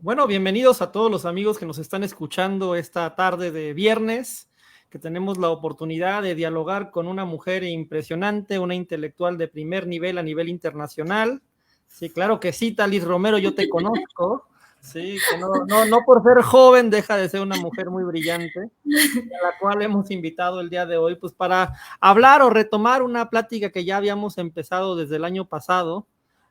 Bueno, bienvenidos a todos los amigos que nos están escuchando esta tarde de viernes, que tenemos la oportunidad de dialogar con una mujer impresionante, una intelectual de primer nivel a nivel internacional. Sí, claro que sí, Talis Romero, yo te conozco. Sí, que no por ser joven deja de ser una mujer muy brillante, a la cual hemos invitado el día de hoy, pues para hablar o retomar una plática que ya habíamos empezado desde el año pasado,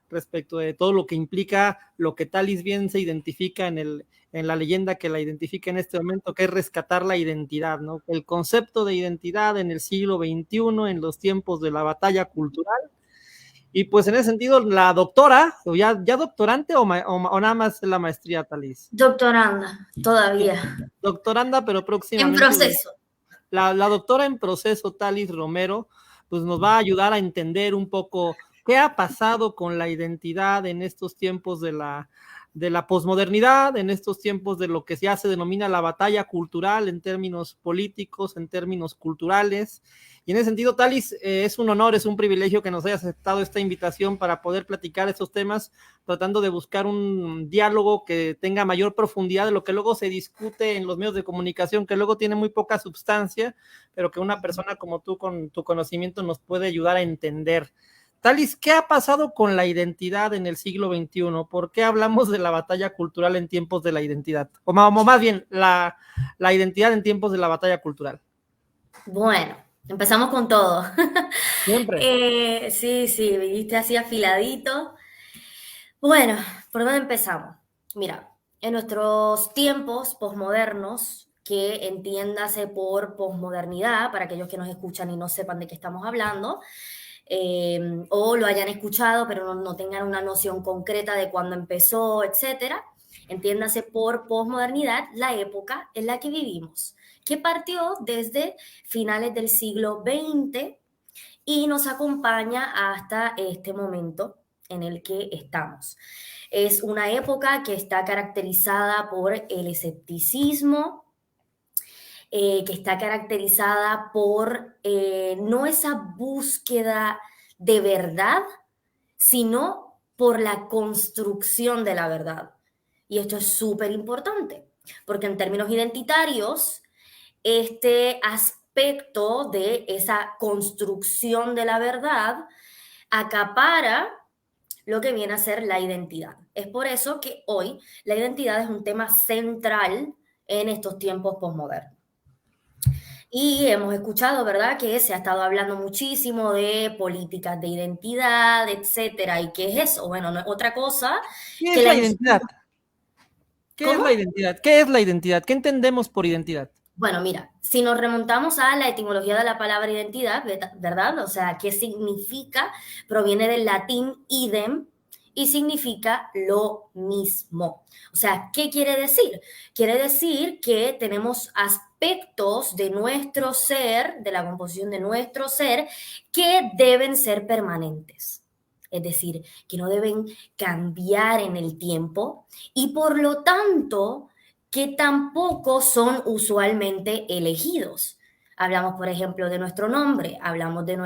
respecto de todo lo que implica lo que Talis bien se identifica en la leyenda que la identifica en este momento, que es rescatar la identidad, ¿no? El concepto de identidad en el siglo XXI, en los tiempos de la batalla cultural. Y pues en ese sentido, la doctora, o ya doctorante o nada más la maestría, Talis. Doctoranda, todavía. Doctoranda, pero En próximamente. proceso. La doctora en proceso, Talis Romero, pues nos va a ayudar a entender un poco qué ha pasado con la identidad en estos tiempos de la posmodernidad, en estos tiempos de lo que ya se denomina la batalla cultural en términos políticos, en términos culturales. Y en ese sentido, Talis, es un honor, es un privilegio que nos hayas aceptado esta invitación para poder platicar estos temas, tratando de buscar un diálogo que tenga mayor profundidad de lo que luego se discute en los medios de comunicación, que luego tiene muy poca sustancia, pero que una persona como tú con tu conocimiento nos puede ayudar a entender. Talis, ¿qué ha pasado con la identidad en el siglo XXI? ¿Por qué hablamos de la batalla cultural en tiempos de la identidad? O más bien, la identidad en tiempos de la batalla cultural. Bueno, empezamos con todo. Siempre. Sí, viniste así afiladito. Bueno, ¿por dónde empezamos? Mira, en nuestros tiempos posmodernos, que entiéndase por posmodernidad, para aquellos que nos escuchan y no sepan de qué estamos hablando, o lo hayan escuchado pero no tengan una noción concreta de cuándo empezó, etcétera. Entiéndase por posmodernidad la época en la que vivimos, que partió desde finales del siglo XX y nos acompaña hasta este momento en el que estamos. Es una época que está caracterizada por el escepticismo, que está caracterizada por no esa búsqueda de verdad, sino por la construcción de la verdad. Y esto es súper importante, porque en términos identitarios, este aspecto de esa construcción de la verdad acapara lo que viene a ser la identidad. Es por eso que hoy la identidad es un tema central en estos tiempos posmodernos. Y hemos escuchado, ¿verdad?, que se ha estado hablando muchísimo de políticas de identidad, etcétera. ¿Y qué es eso? Bueno, no es otra cosa ¿Qué que es la... la identidad? ¿Qué es ¿Cómo? la identidad? ¿Qué es la identidad? ¿Qué entendemos por identidad? Bueno, mira, si nos remontamos a la etimología de la palabra identidad, ¿verdad? O sea, ¿qué significa? Proviene del latín idem y significa lo mismo. O sea, ¿qué quiere decir? Quiere decir que tenemos aspectos de nuestro ser, de la composición de nuestro ser, que deben ser permanentes. Es decir, que no deben cambiar en el tiempo y por lo tanto que tampoco son usualmente elegidos. Hablamos, por ejemplo, de nuestro nombre, hablamos de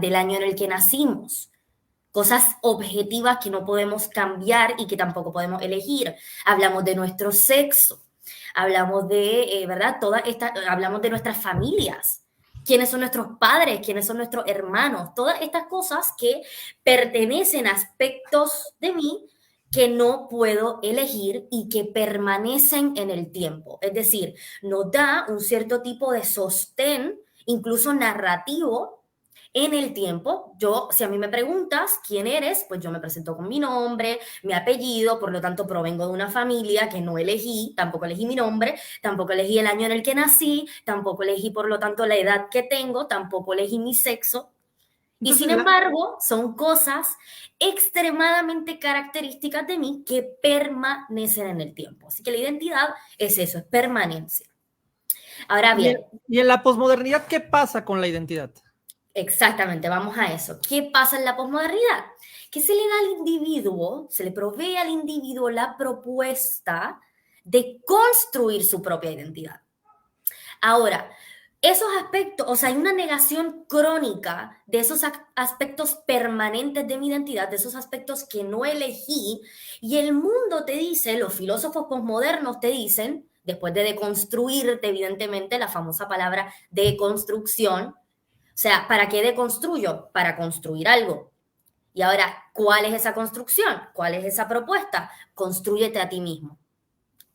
del año en el que nacimos, cosas objetivas que no podemos cambiar y que tampoco podemos elegir. Hablamos de nuestro sexo, hablamos de, ¿verdad? Hablamos de nuestras familias, quiénes son nuestros padres, quiénes son nuestros hermanos, todas estas cosas que pertenecen a aspectos de mí que no puedo elegir y que permanecen en el tiempo. Es decir, nos da un cierto tipo de sostén, incluso narrativo, en el tiempo. Yo, si a mí me preguntas quién eres, pues yo me presento con mi nombre, mi apellido, por lo tanto provengo de una familia que no elegí, tampoco elegí mi nombre, tampoco elegí el año en el que nací, tampoco elegí por lo tanto la edad que tengo, tampoco elegí mi sexo. Y sin Entonces, embargo, son cosas extremadamente características de mí que permanecen en el tiempo. Así que la identidad es eso, es permanencia. Ahora bien, y en la posmodernidad, ¿qué pasa con la identidad? exactamente, vamos a eso. ¿Qué pasa en la posmodernidad? Que se le da al individuo, se le provee al individuo la propuesta de construir su propia identidad. Ahora, esos aspectos, o sea, hay una negación crónica de esos aspectos permanentes de mi identidad, de esos aspectos que no elegí, y el mundo te dice, los filósofos posmodernos te dicen, después de deconstruirte, evidentemente, la famosa palabra deconstrucción, o sea, ¿para qué deconstruyo? Para construir algo. Y ahora, ¿cuál es esa construcción? ¿Cuál es esa propuesta? Constrúyete a ti mismo.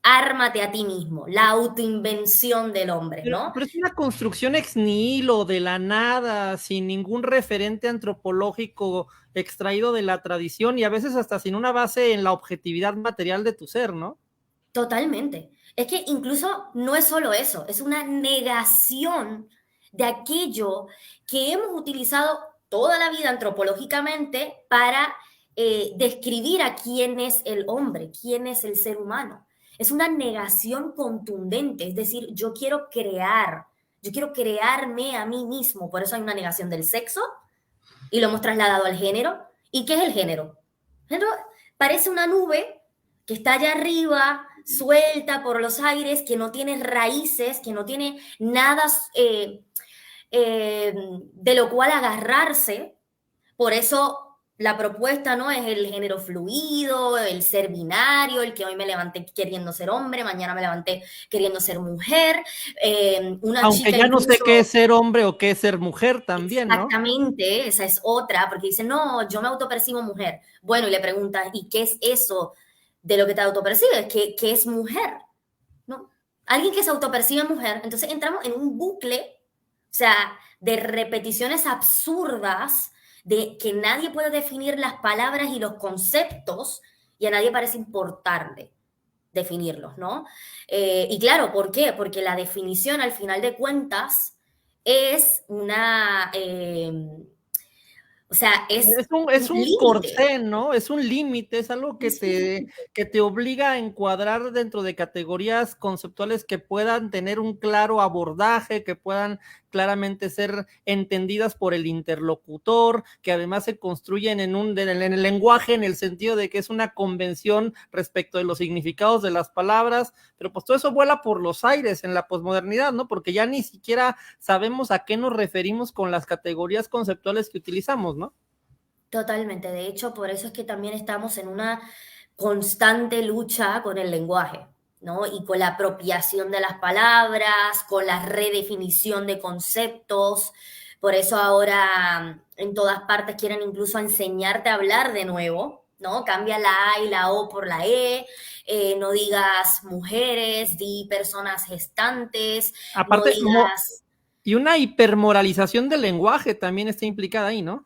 Ármate a ti mismo, la autoinvención del hombre, ¿no? Pero es una construcción ex nihilo, de la nada, sin ningún referente antropológico extraído de la tradición y a veces hasta sin una base en la objetividad material de tu ser, ¿no? Totalmente. Es que incluso no es solo eso, es una negación de aquello que hemos utilizado toda la vida antropológicamente para describir a quién es el hombre, quién es el ser humano. Es una negación contundente, es decir, yo quiero crearme a mí mismo, por eso hay una negación del sexo y lo hemos trasladado al género. ¿Y qué es el género? El género parece una nube que está allá arriba, suelta por los aires, que no tiene raíces, que no tiene nada de lo cual agarrarse. Por eso la propuesta no es el género fluido, el ser binario, el que hoy me levanté queriendo ser hombre, mañana me levanté queriendo ser mujer. Una Aunque chica ya no sé qué es incluso. ser hombre o qué es ser mujer también, ¿no? Exactamente, esa es otra, porque dice, no, yo me autopercibo mujer. Bueno, y le preguntas, ¿y qué es eso de lo que te autopercibes? ¿Qué es mujer? ¿No? Alguien que se autopercibe mujer, entonces entramos en un bucle, o sea, de repeticiones absurdas, de que nadie puede definir las palabras y los conceptos, y a nadie parece importarle definirlos, ¿no? Y claro, ¿por qué? Porque la definición, al final de cuentas, es una, o sea, es Es un un límite. corsé, ¿no? Es un límite, es algo Es un límite. que te obliga a encuadrar dentro de categorías conceptuales que puedan tener un claro abordaje, que puedan claramente ser entendidas por el interlocutor, que además se construyen en el lenguaje, en el sentido de que es una convención respecto de los significados de las palabras, pero pues todo eso vuela por los aires en la posmodernidad, ¿no? Porque ya ni siquiera sabemos a qué nos referimos con las categorías conceptuales que utilizamos, ¿no? Totalmente. De hecho, por eso es que también estamos en una constante lucha con el lenguaje, ¿no? Y con la apropiación de las palabras, con la redefinición de conceptos. Por eso ahora en todas partes quieren incluso enseñarte a hablar de nuevo, ¿no? Cambia la A y la O por la E, no digas mujeres, di personas gestantes, no Aparte, digas. y una hipermoralización del lenguaje también está implicada ahí, ¿no?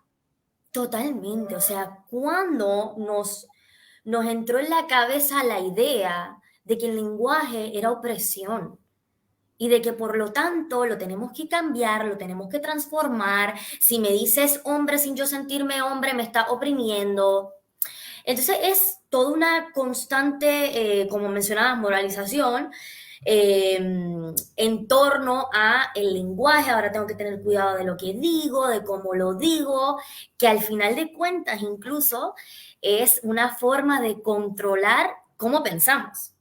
Totalmente, o sea, cuando nos entró en la cabeza la idea de que el lenguaje era opresión y de que por lo tanto lo tenemos que cambiar, lo tenemos que transformar. Si me dices hombre sin yo sentirme hombre, me está oprimiendo. Entonces es toda una constante, como mencionabas, moralización eh, en torno a el lenguaje. Ahora tengo que tener cuidado de lo que digo, de cómo lo digo, que al final de cuentas incluso es una forma de controlar cómo pensamos,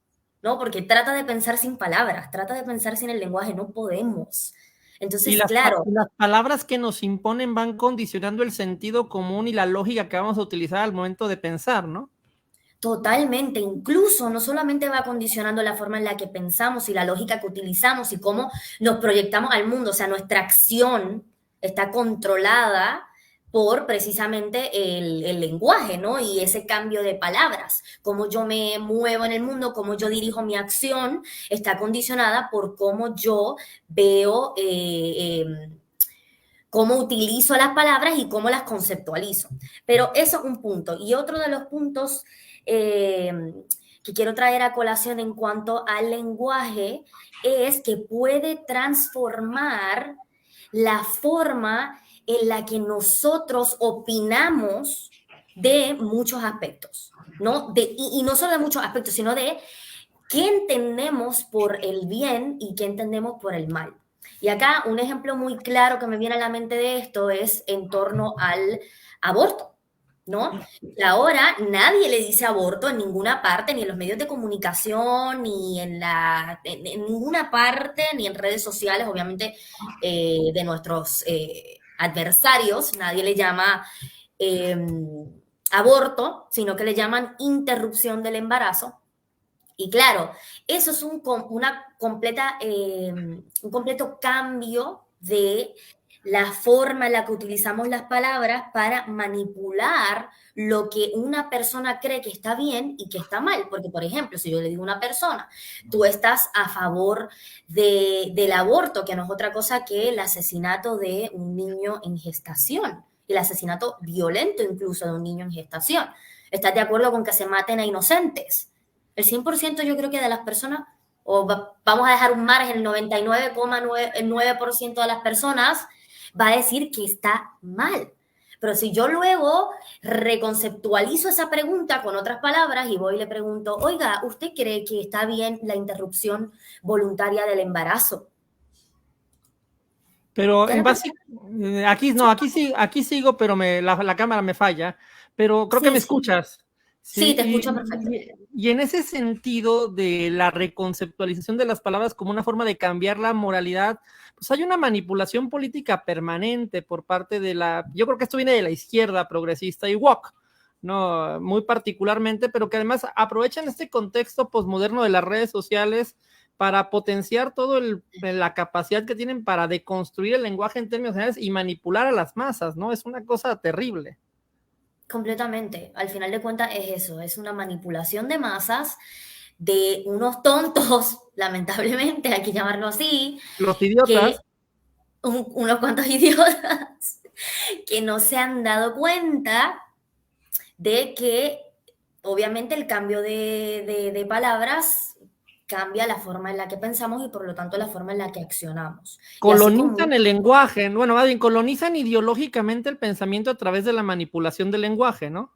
¿no? Porque trata de pensar sin palabras, trata de pensar sin el lenguaje, no podemos. Entonces, claro. Y las palabras que nos imponen van condicionando el sentido común y la lógica que vamos a utilizar al momento de pensar, ¿no? Totalmente, incluso no solamente va condicionando la forma en la que pensamos y la lógica que utilizamos y cómo nos proyectamos al mundo, o sea, nuestra acción está controlada por precisamente el lenguaje, ¿no? Y ese cambio de palabras, cómo yo me muevo en el mundo, cómo yo dirijo mi acción, está condicionada por cómo yo veo, cómo utilizo las palabras y cómo las conceptualizo. Pero eso es un punto. Y otro de los puntos eh, que quiero traer a colación en cuanto al lenguaje es que puede transformar la forma en la que nosotros opinamos de muchos aspectos, ¿no? Y no solo de muchos aspectos, sino de qué entendemos por el bien y qué entendemos por el mal. Y acá un ejemplo muy claro que me viene a la mente de esto es en torno al aborto. ¿no? Y ahora nadie le dice aborto en ninguna parte, ni en los medios de comunicación, ni en ninguna parte, ni en redes sociales, obviamente, de nuestros adversarios, nadie le llama eh, aborto, sino que le llaman interrupción del embarazo. Y claro, eso es un completo cambio de la forma en la que utilizamos las palabras para manipular lo que una persona cree que está bien y que está mal. Porque, por ejemplo, si yo le digo a una persona, tú estás a favor del aborto, que no es otra cosa que el asesinato de un niño en gestación, el asesinato violento incluso de un niño en gestación. ¿Estás de acuerdo con que se maten a inocentes? El 100% yo creo que de las personas, vamos a dejar un margen, el 99,9% de las personas va a decir que está mal. Pero si yo luego reconceptualizo esa pregunta con otras palabras y voy y le pregunto, oiga, ¿usted cree que está bien la interrupción voluntaria del embarazo? Pero Ya en la base, persona, aquí no, aquí sigo, pero la cámara me falla, pero creo que me sí, sí, escuchas. sí, Sí, te escucho perfecto. y en ese sentido de la reconceptualización de las palabras como una forma de cambiar la moralidad, pues hay una manipulación política permanente por parte de yo creo que esto viene de la izquierda progresista y woke, ¿no? Muy particularmente, pero que además aprovechan este contexto posmoderno de las redes sociales para potenciar toda la capacidad que tienen para deconstruir el lenguaje en términos generales y manipular a las masas, ¿no? Es una cosa terrible. Completamente. Al final de cuentas es eso, es una manipulación de masas de unos tontos, lamentablemente, hay que llamarlo así, Los que idiotas. unos cuantos idiotas que no se han dado cuenta de que obviamente el cambio de palabras cambia la forma en la que pensamos y por lo tanto la forma en la que accionamos. Y así como Colonizan el lenguaje, bueno, más bien colonizan ideológicamente el pensamiento a través de la manipulación del lenguaje, ¿no?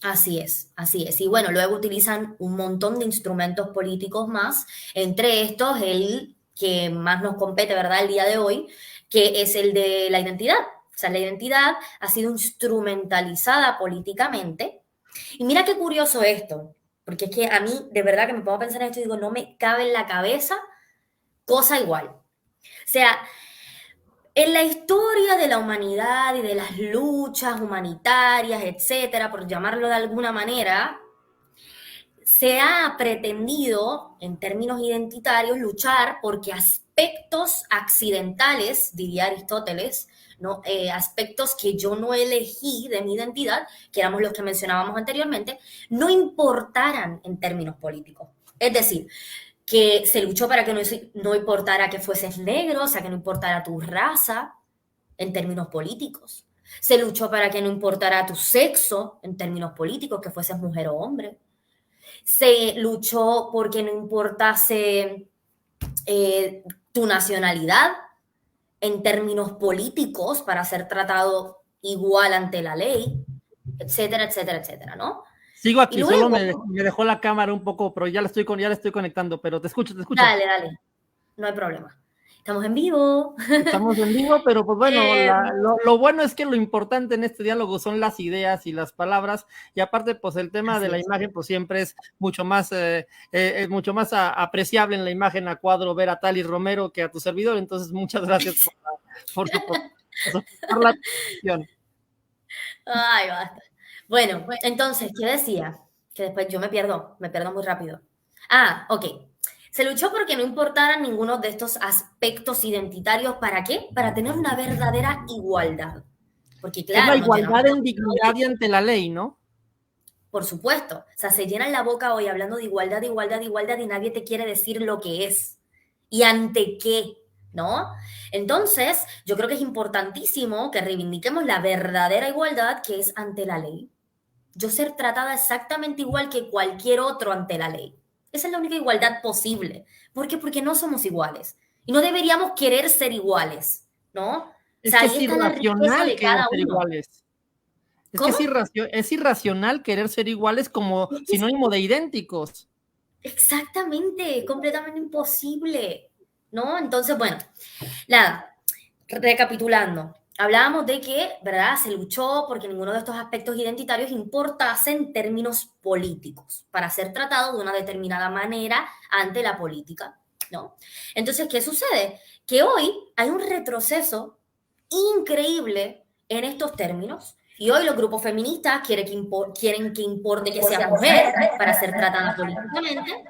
así es, así es. Y bueno, luego utilizan un montón de instrumentos políticos más, entre estos el que más nos compete, ¿verdad?, el día de hoy, que es el de la identidad. O sea, la identidad ha sido instrumentalizada políticamente. Y mira qué curioso esto, porque es que a mí, de verdad que me pongo a pensar en esto y digo, no me cabe en la cabeza cosa igual. O sea, en la historia de la humanidad y de las luchas humanitarias, etcétera, por llamarlo de alguna manera, se ha pretendido, en términos identitarios, luchar porque aspectos accidentales, diría Aristóteles, ¿no? Aspectos que yo no elegí de mi identidad, que éramos los que mencionábamos anteriormente, no importaran en términos políticos. Es decir, que se luchó para que no importara que fueses negro, o sea, que no importara tu raza en términos políticos. Se luchó para que no importara tu sexo en términos políticos, que fueses mujer o hombre. Se luchó porque no importase tu nacionalidad en términos políticos para ser tratado igual ante la ley, etcétera, etcétera, etcétera, ¿no? Sigo Y aquí, solo luego, me dejó la cámara un poco, pero ya la estoy conectando, pero te escucho, te escucho. dale, dale, no hay problema. Estamos en vivo. Estamos en vivo, pero pues bueno, eh, lo bueno es que lo importante en este diálogo son las ideas y las palabras, y aparte, pues el tema de así la es. imagen, pues siempre es mucho más apreciable en la imagen a cuadro ver a Tali Romero que a tu servidor, entonces muchas gracias por soportar la atención. Ay, basta. Bueno, entonces, ¿qué decía? Que después yo me pierdo muy rápido. Ah, ok. Se luchó porque no importaran ninguno de estos aspectos identitarios. ¿Para qué? Para tener una verdadera igualdad. Porque Es la claro, nos llenamos igualdad la en boca dignidad y hoy, ante la ley, ¿no? por supuesto. O sea, se llenan la boca hoy hablando de igualdad, igualdad, igualdad y nadie te quiere decir lo que es y ante qué, ¿no? Entonces, yo creo que es importantísimo que reivindiquemos la verdadera igualdad que es ante la ley. Yo ser tratada exactamente igual que cualquier otro ante la ley. Esa es la única igualdad posible. ¿Por qué? Porque no somos iguales. Y no deberíamos querer ser iguales, ¿no? O Es sea, que ahí es está la riqueza irracional de querer cada ser uno. iguales. Es que ¿Cómo? es irracional querer ser iguales como Es sinónimo de idénticos. exactamente, es completamente imposible, ¿no? Entonces, bueno, nada, recapitulando. hablábamos de que, ¿verdad? Se luchó porque ninguno de estos aspectos identitarios importase en términos políticos para ser tratado de una determinada manera ante la política, ¿no? Entonces, ¿qué sucede? Que hoy hay un retroceso increíble en estos términos. Y hoy los grupos feministas quieren que importe que sea mujer para ser tratada políticamente.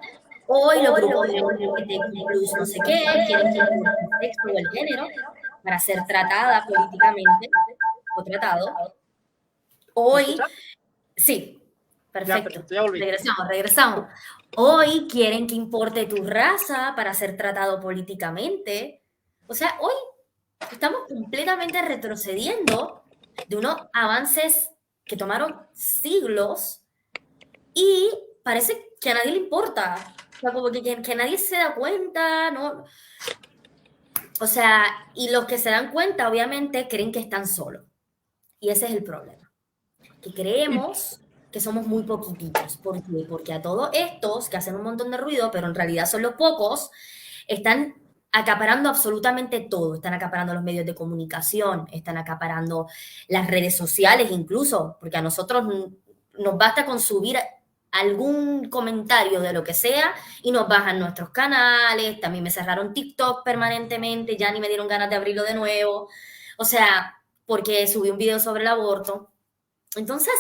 Hoy los grupos de LGBTQ+, no sé qué, quieren que importe el sexo o el género para ser tratada políticamente o tratado. Hoy, sí, perfecto. Ya volví. Regresamos. Hoy quieren que importe tu raza para ser tratado políticamente. O sea, hoy estamos completamente retrocediendo de unos avances que tomaron siglos y parece que a nadie le importa. O sea, como que nadie se da cuenta, ¿no? O sea, y los que se dan cuenta, obviamente, creen que están solos. Y ese es el problema. Que creemos que somos muy poquititos. ¿Por qué? Porque a todos estos que hacen un montón de ruido, pero en realidad son los pocos, están acaparando absolutamente todo. Están acaparando los medios de comunicación, están acaparando las redes sociales incluso, porque a nosotros nos basta con subir algún comentario de lo que sea y nos bajan nuestros canales. También me cerraron TikTok permanentemente, ya ni me dieron ganas de abrirlo de nuevo. O sea, porque subí un video sobre el aborto. Entonces,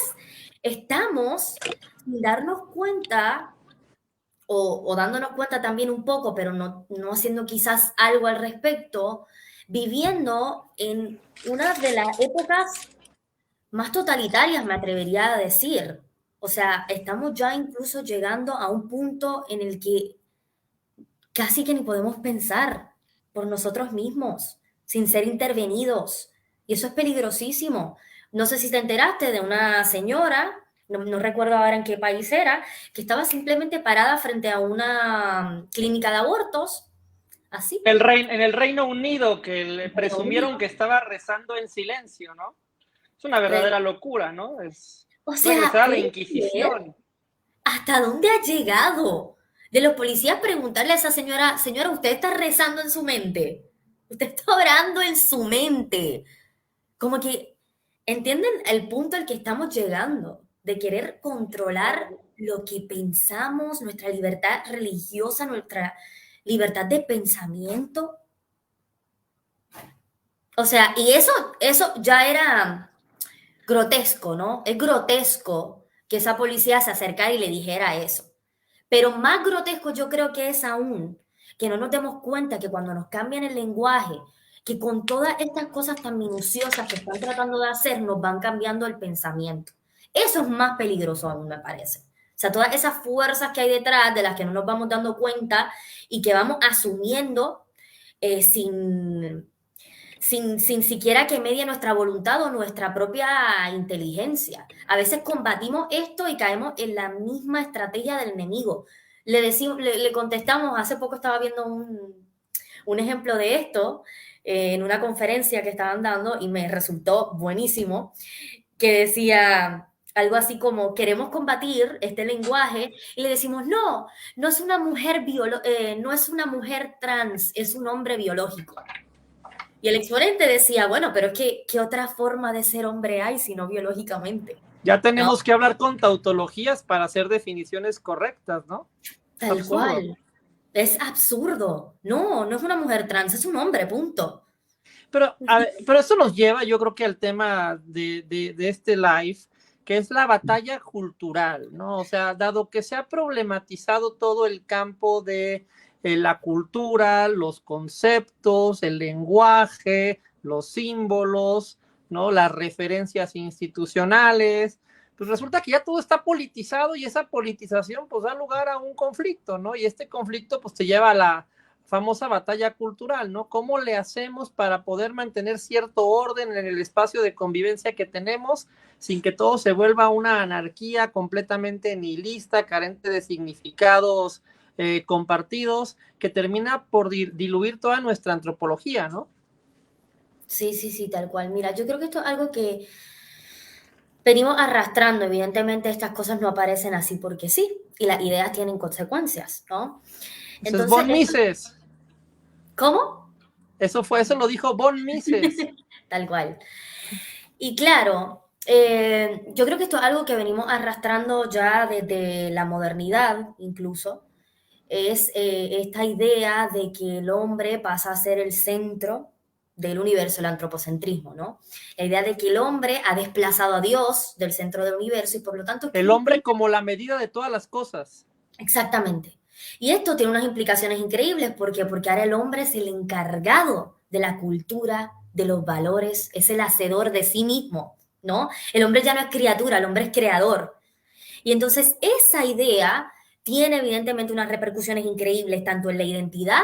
estamos sin darnos cuenta o dándonos cuenta también un poco, pero no haciendo quizás algo al respecto, viviendo en una de las épocas más totalitarias, me atrevería a decir. O sea, estamos ya incluso llegando a un punto en el que casi que ni podemos pensar por nosotros mismos, sin ser intervenidos. Y eso es peligrosísimo. No sé si te enteraste de una señora, no recuerdo ahora en qué país era, que estaba simplemente parada frente a una clínica de abortos, así. En el Reino Unido, que le presumieron que estaba rezando en silencio, ¿no? Es una verdadera locura, ¿no? Es O sea, regresar a la Inquisición. ¿hasta dónde ha llegado? De los policías preguntarle a esa señora, señora, usted está rezando en su mente. Usted está orando en su mente. Como que, ¿entienden el punto al que estamos llegando? De querer controlar lo que pensamos, nuestra libertad religiosa, nuestra libertad de pensamiento. O sea, y eso ya era grotesco, ¿no? Es grotesco que esa policía se acercara y le dijera eso. Pero más grotesco yo creo que es aún que no nos demos cuenta que cuando nos cambian el lenguaje, que con todas estas cosas tan minuciosas que están tratando de hacer, nos van cambiando el pensamiento. Eso es más peligroso aún, me parece. O sea, todas esas fuerzas que hay detrás, de las que no nos vamos dando cuenta y que vamos asumiendo sin siquiera que medie nuestra voluntad o nuestra propia inteligencia. A veces combatimos esto y caemos en la misma estrategia del enemigo. Le contestamos, hace poco estaba viendo un ejemplo de esto en una conferencia que estaban dando y me resultó buenísimo, que decía algo así como, queremos combatir este lenguaje y le decimos, no es una mujer, no es una mujer trans, es un hombre biológico. Y el exponente decía, bueno, pero es que, ¿qué otra forma de ser hombre hay si no biológicamente? Ya tenemos que hablar con tautologías para hacer definiciones correctas, ¿no? Tal cual. Es absurdo. No es una mujer trans, es un hombre, punto. Pero eso nos lleva, yo creo que al tema de este live, que es la batalla cultural, ¿no? O sea, dado que se ha problematizado todo el campo de la cultura, los conceptos, el lenguaje, los símbolos, ¿no? Las referencias institucionales, pues resulta que ya todo está politizado y esa politización pues da lugar a un conflicto, ¿no? Y este conflicto pues te lleva a la famosa batalla cultural, ¿no? ¿Cómo le hacemos para poder mantener cierto orden en el espacio de convivencia que tenemos sin que todo se vuelva una anarquía completamente nihilista, carente de significados compartidos, que termina por diluir toda nuestra antropología, ¿no? Sí, tal cual. Mira, yo creo que esto es algo que venimos arrastrando. Evidentemente estas cosas no aparecen así porque sí, y las ideas tienen consecuencias, ¿no? Entonces, von Mises. ¿Cómo? Eso lo dijo von Mises. tal cual. Y claro, yo creo que esto es algo que venimos arrastrando ya desde la modernidad incluso, es esta idea de que el hombre pasa a ser el centro del universo, el antropocentrismo, ¿no? La idea de que el hombre ha desplazado a Dios del centro del universo y por lo tanto, ¿qué El hombre implica? como la medida de todas las cosas. Exactamente. Y esto tiene unas implicaciones increíbles, ¿por qué? Porque ahora el hombre es el encargado de la cultura, de los valores, es el hacedor de sí mismo, ¿no? El hombre ya no es criatura, el hombre es creador. Y entonces esa idea tiene evidentemente unas repercusiones increíbles tanto en la identidad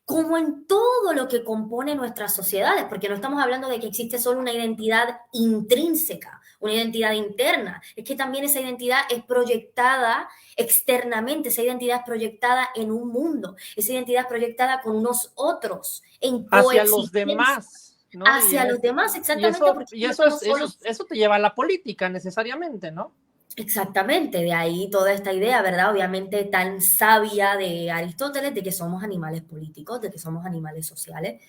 como en todo lo que compone nuestras sociedades, porque no estamos hablando de que existe solo una identidad intrínseca, una identidad interna, es que también esa identidad es proyectada externamente, esa identidad es proyectada en un mundo, esa identidad es proyectada con unos otros, en Hacia los coexistencia demás, ¿no? hacia los demás, Y exactamente, eso, porque no estamos solos. eso te lleva a la política necesariamente, ¿no? Exactamente, de ahí toda esta idea, ¿verdad? Obviamente tan sabia de Aristóteles de que somos animales políticos, de que somos animales sociales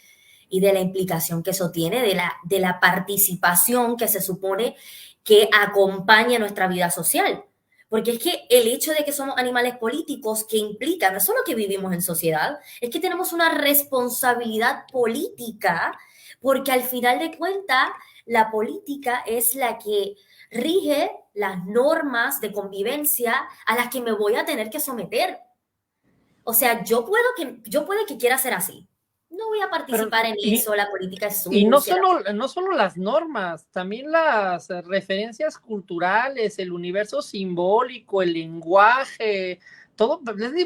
y de la implicación que eso tiene, de la participación que se supone que acompaña nuestra vida social. Porque es que el hecho de que somos animales políticos, que implica no es solo que vivimos en sociedad, es que tenemos una responsabilidad política, porque al final de cuentas, la política es la que rige las normas de convivencia a las que me voy a tener que someter. O sea, yo puede que quiera ser así. No voy a Pero, participar en eso, la política es y no sucia. solo, no solo las normas, también las referencias culturales, el universo simbólico, el lenguaje, todo,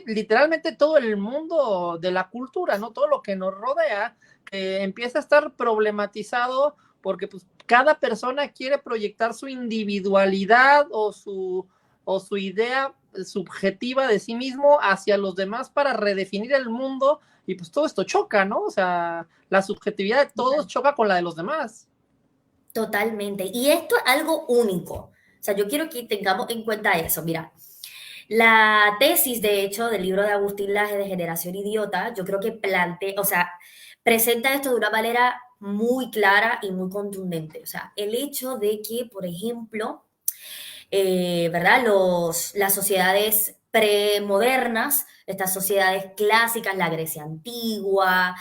literalmente todo el mundo de la cultura, ¿no? Todo lo que nos rodea, que empieza a estar problematizado porque pues, cada persona quiere proyectar su individualidad o su idea subjetiva de sí mismo hacia los demás para redefinir el mundo y pues todo esto choca, ¿no? O sea, la subjetividad de todos choca con la de los demás. Totalmente. Y esto es algo único. O sea, yo quiero que tengamos en cuenta eso. Mira, la tesis, de hecho, del libro de Agustín Laje de Generación Idiota, yo creo que plantea, o sea, presenta esto de una manera muy clara y muy contundente. O sea, el hecho de que, por ejemplo, ¿verdad? Las sociedades premodernas, estas sociedades clásicas, la Grecia antigua,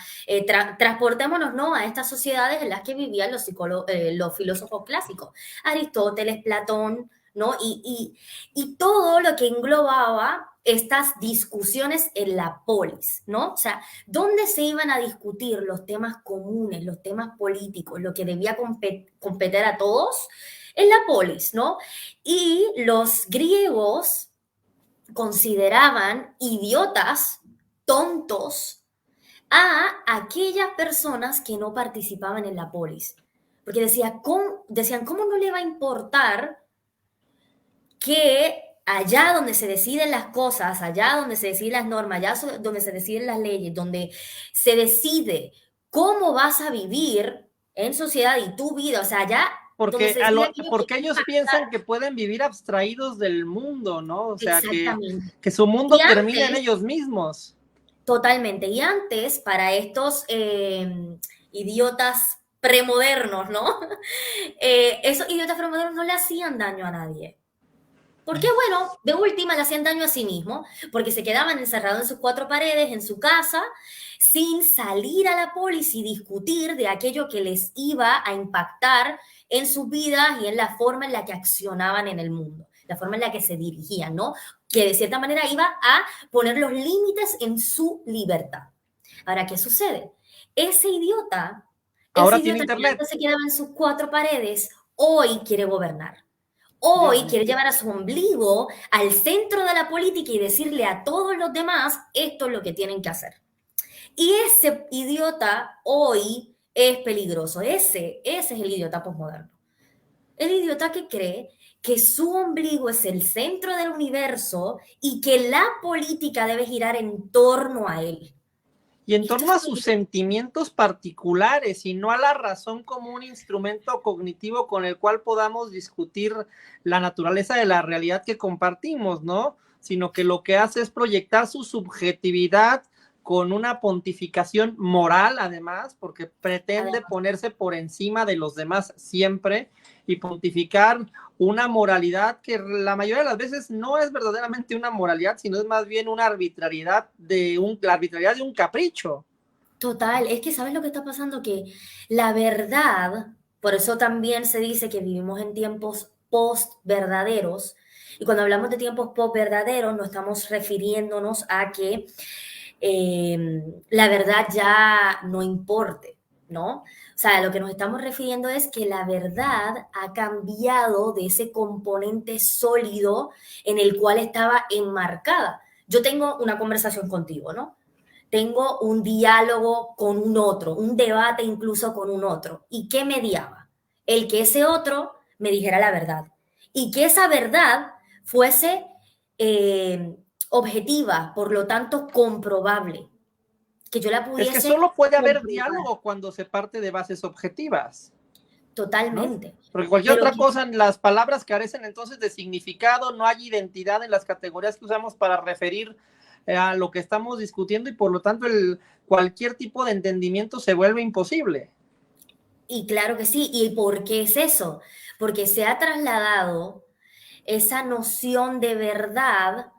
transportémonos, ¿no? A estas sociedades en las que vivían los filósofos clásicos, Aristóteles, Platón, ¿no? Y todo lo que englobaba estas discusiones en la polis, ¿no? O sea, ¿dónde se iban a discutir los temas comunes, los temas políticos, lo que debía competir a todos? En la polis, ¿no? Y los griegos consideraban idiotas, tontos, a aquellas personas que no participaban en la polis. Porque decían, ¿cómo no le va a importar que allá donde se deciden las cosas, allá donde se deciden las normas, allá donde se deciden las leyes, donde se decide cómo vas a vivir en sociedad y tu vida, o sea, allá donde se decide aquello que Porque te ellos impacta? piensan que pueden vivir abstraídos del mundo, ¿no? O sea, Exactamente. que su Y mundo termina en antes, ellos mismos. totalmente, y antes para estos idiotas premodernos, ¿no? Esos idiotas premodernos no le hacían daño a nadie. Porque, bueno, de última le hacían daño a sí mismos, porque se quedaban encerrados en sus cuatro paredes, en su casa, sin salir a la polis y discutir de aquello que les iba a impactar en sus vidas y en la forma en la que accionaban en el mundo, la forma en la que se dirigían, ¿no? Que de cierta manera iba a poner los límites en su libertad. Ahora, ¿qué sucede? Ese idiota, ese Ahora tiene idiota que internet. antes se quedaba en sus cuatro paredes, hoy quiere gobernar. Dios Hoy mío. quiere llevar a su ombligo al centro de la política y decirle a todos los demás, esto es lo que tienen que hacer. Y ese idiota hoy es peligroso. Ese es el idiota posmoderno. El idiota que cree que su ombligo es el centro del universo y que la política debe girar en torno a él. Y en Y esto torno es a sus sentimientos particulares y no a la razón como un instrumento cognitivo con el cual podamos discutir la naturaleza de la realidad que compartimos, ¿no? Sino que lo que hace es proyectar su subjetividad con una pontificación moral, además, porque pretende ponerse por encima de los demás siempre y pontificar una moralidad que la mayoría de las veces no es verdaderamente una moralidad, sino es más bien una arbitrariedad la arbitrariedad de un capricho. Total, es que ¿sabes lo que está pasando? Que la verdad, por eso también se dice que vivimos en tiempos post-verdaderos, y cuando hablamos de tiempos post-verdaderos no estamos refiriéndonos a que la verdad ya no importe, ¿no? O sea, lo que nos estamos refiriendo es que la verdad ha cambiado de ese componente sólido en el cual estaba enmarcada. Yo tengo una conversación contigo, ¿no? Tengo un diálogo con un otro, un debate incluso con un otro. ¿Y qué mediaba? El que ese otro me dijera la verdad y que esa verdad fuese objetiva, por lo tanto comprobable, que yo la Es que pudiese solo puede haber comprobar. diálogo cuando se parte de bases objetivas, ¿no? Totalmente. Porque cualquier Pero otra cosa, las palabras carecen entonces de significado, no hay identidad en las categorías que usamos para referir a lo que estamos discutiendo y por lo tanto cualquier tipo de entendimiento se vuelve imposible. y claro que sí. ¿Y por qué es eso? Porque se ha trasladado esa noción de verdad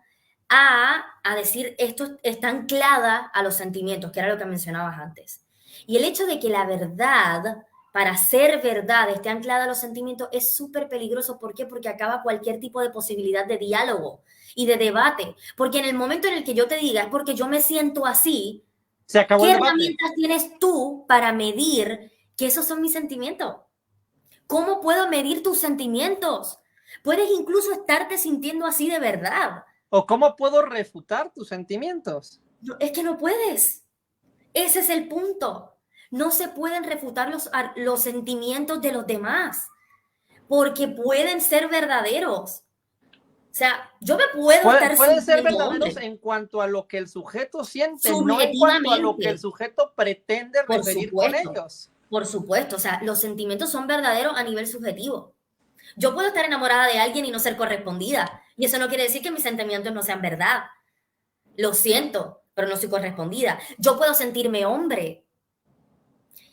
a decir esto está anclada a los sentimientos, que era lo que mencionabas antes. Y el hecho de que la verdad, para ser verdad, esté anclada a los sentimientos es súper peligroso. ¿Por qué? Porque acaba cualquier tipo de posibilidad de diálogo y de debate. Porque en el momento en el que yo te diga es porque yo me siento así, Se acabó ¿qué el debate. herramientas tienes tú para medir que esos son mis sentimientos? ¿Cómo puedo medir tus sentimientos? Puedes incluso estarte sintiendo así de verdad. ¿O cómo puedo refutar tus sentimientos? No, es que no puedes. Ese es el punto. No se pueden refutar los sentimientos de los demás porque pueden ser verdaderos. O sea, yo me puedo estar Pueden ser sintiendo verdaderos hombre, en cuanto a lo que el sujeto siente, no en cuanto a lo que el subjetivamente, sujeto pretende por referir con supuesto, ellos. por supuesto. O sea, los sentimientos son verdaderos a nivel subjetivo. Yo puedo estar enamorada de alguien y no ser correspondida. Y eso no quiere decir que mis sentimientos no sean verdad. Lo siento, pero no soy correspondida. Yo puedo sentirme hombre.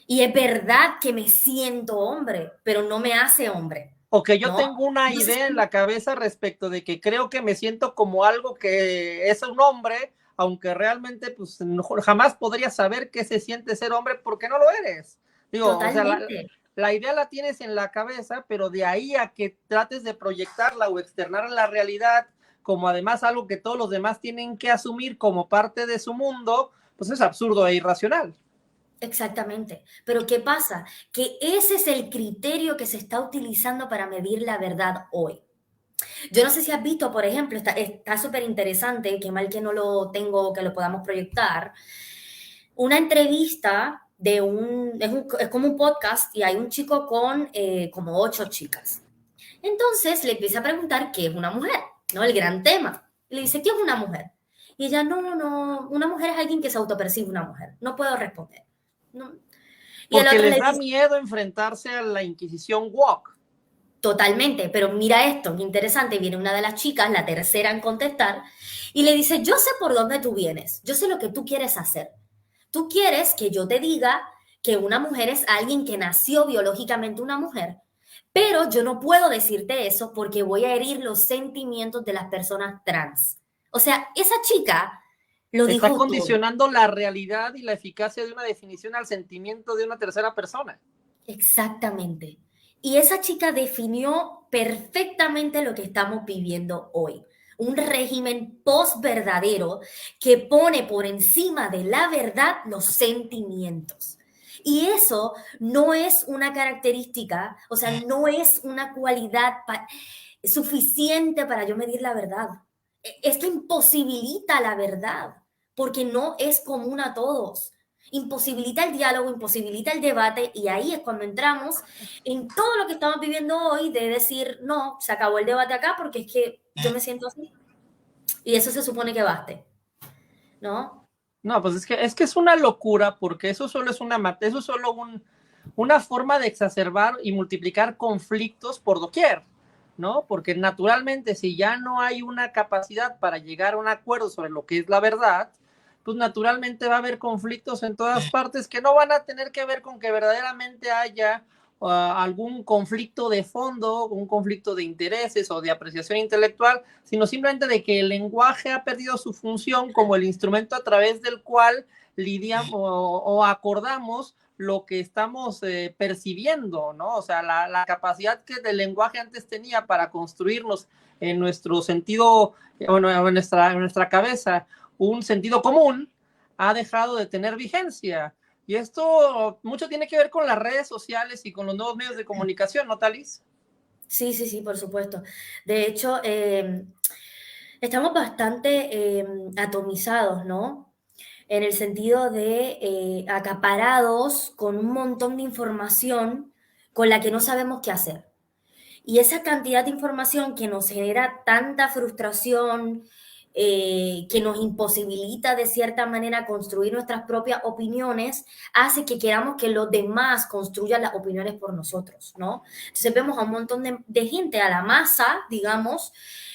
Y es verdad que me siento hombre, pero no me hace hombre. O que yo ¿No? tengo una Entonces, idea en la cabeza respecto de que creo que me siento como algo que es un hombre, aunque realmente pues jamás podría saber qué se siente ser hombre porque no lo eres. Digo, o sea, totalmente. la idea la tienes en la cabeza, pero de ahí a que trates de proyectarla o externar en la realidad como además algo que todos los demás tienen que asumir como parte de su mundo, pues es absurdo e irracional. Exactamente. Pero ¿qué pasa? Que ese es el criterio que se está utilizando para medir la verdad hoy. Yo no sé si has visto, por ejemplo, está súper interesante, que mal que no lo tengo, que lo podamos proyectar, una entrevista es como un podcast y hay un chico con como 8 chicas. Entonces le empieza a preguntar qué es una mujer, ¿no? El gran tema. Y le dice, ¿qué es una mujer? Y ella, no, una mujer es alguien que se autopercibe una mujer. No puedo responder. No. Y el Porque otro les le da dice, miedo enfrentarse a la Inquisición woke. totalmente, pero mira esto, qué interesante, viene una de las chicas, la tercera en contestar, y le dice, yo sé por dónde tú vienes, yo sé lo que tú quieres hacer. Tú quieres que yo te diga que una mujer es alguien que nació biológicamente una mujer, pero yo no puedo decirte eso porque voy a herir los sentimientos de las personas trans. O sea, esa chica lo Está dijo todo. condicionando la realidad y la eficacia de una definición al sentimiento de una tercera persona. Exactamente. Y esa chica definió perfectamente lo que estamos viviendo hoy. Un régimen post-verdadero que pone por encima de la verdad los sentimientos. Y eso no es una característica, o sea, no es una cualidad suficiente para yo medir la verdad. Es que imposibilita la verdad, porque no es común a todos. Imposibilita el diálogo, imposibilita el debate, y ahí es cuando entramos en todo lo que estamos viviendo hoy de decir, no, se acabó el debate acá porque es que yo me siento así. Y eso se supone que baste, ¿no? No, pues es que es una locura porque eso solo es eso es solo una forma de exacerbar y multiplicar conflictos por doquier, ¿no? Porque naturalmente si ya no hay una capacidad para llegar a un acuerdo sobre lo que es la verdad, pues naturalmente va a haber conflictos en todas partes que no van a tener que ver con que verdaderamente haya algún conflicto de fondo, un conflicto de intereses o de apreciación intelectual, sino simplemente de que el lenguaje ha perdido su función como el instrumento a través del cual lidiamos o acordamos lo que estamos percibiendo, ¿no? O sea, la capacidad que el lenguaje antes tenía para construirnos en nuestro sentido, bueno, en nuestra cabeza, un sentido común, ha dejado de tener vigencia. Y esto mucho tiene que ver con las redes sociales y con los nuevos medios de comunicación, ¿no, Talis? Sí, sí, sí, por supuesto. De hecho, estamos bastante atomizados, ¿no? En el sentido de acaparados con un montón de información con la que no sabemos qué hacer. Y esa cantidad de información que nos genera tanta frustración, que nos imposibilita de cierta manera construir nuestras propias opiniones, hace que queramos que los demás construyan las opiniones por nosotros, ¿no? Entonces vemos a un montón de gente, a la masa, digamos,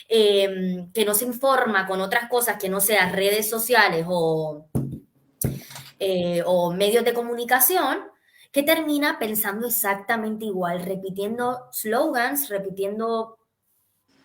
que no se informa con otras cosas que no sean redes sociales o medios de comunicación, que termina pensando exactamente igual, repitiendo slogans, repitiendo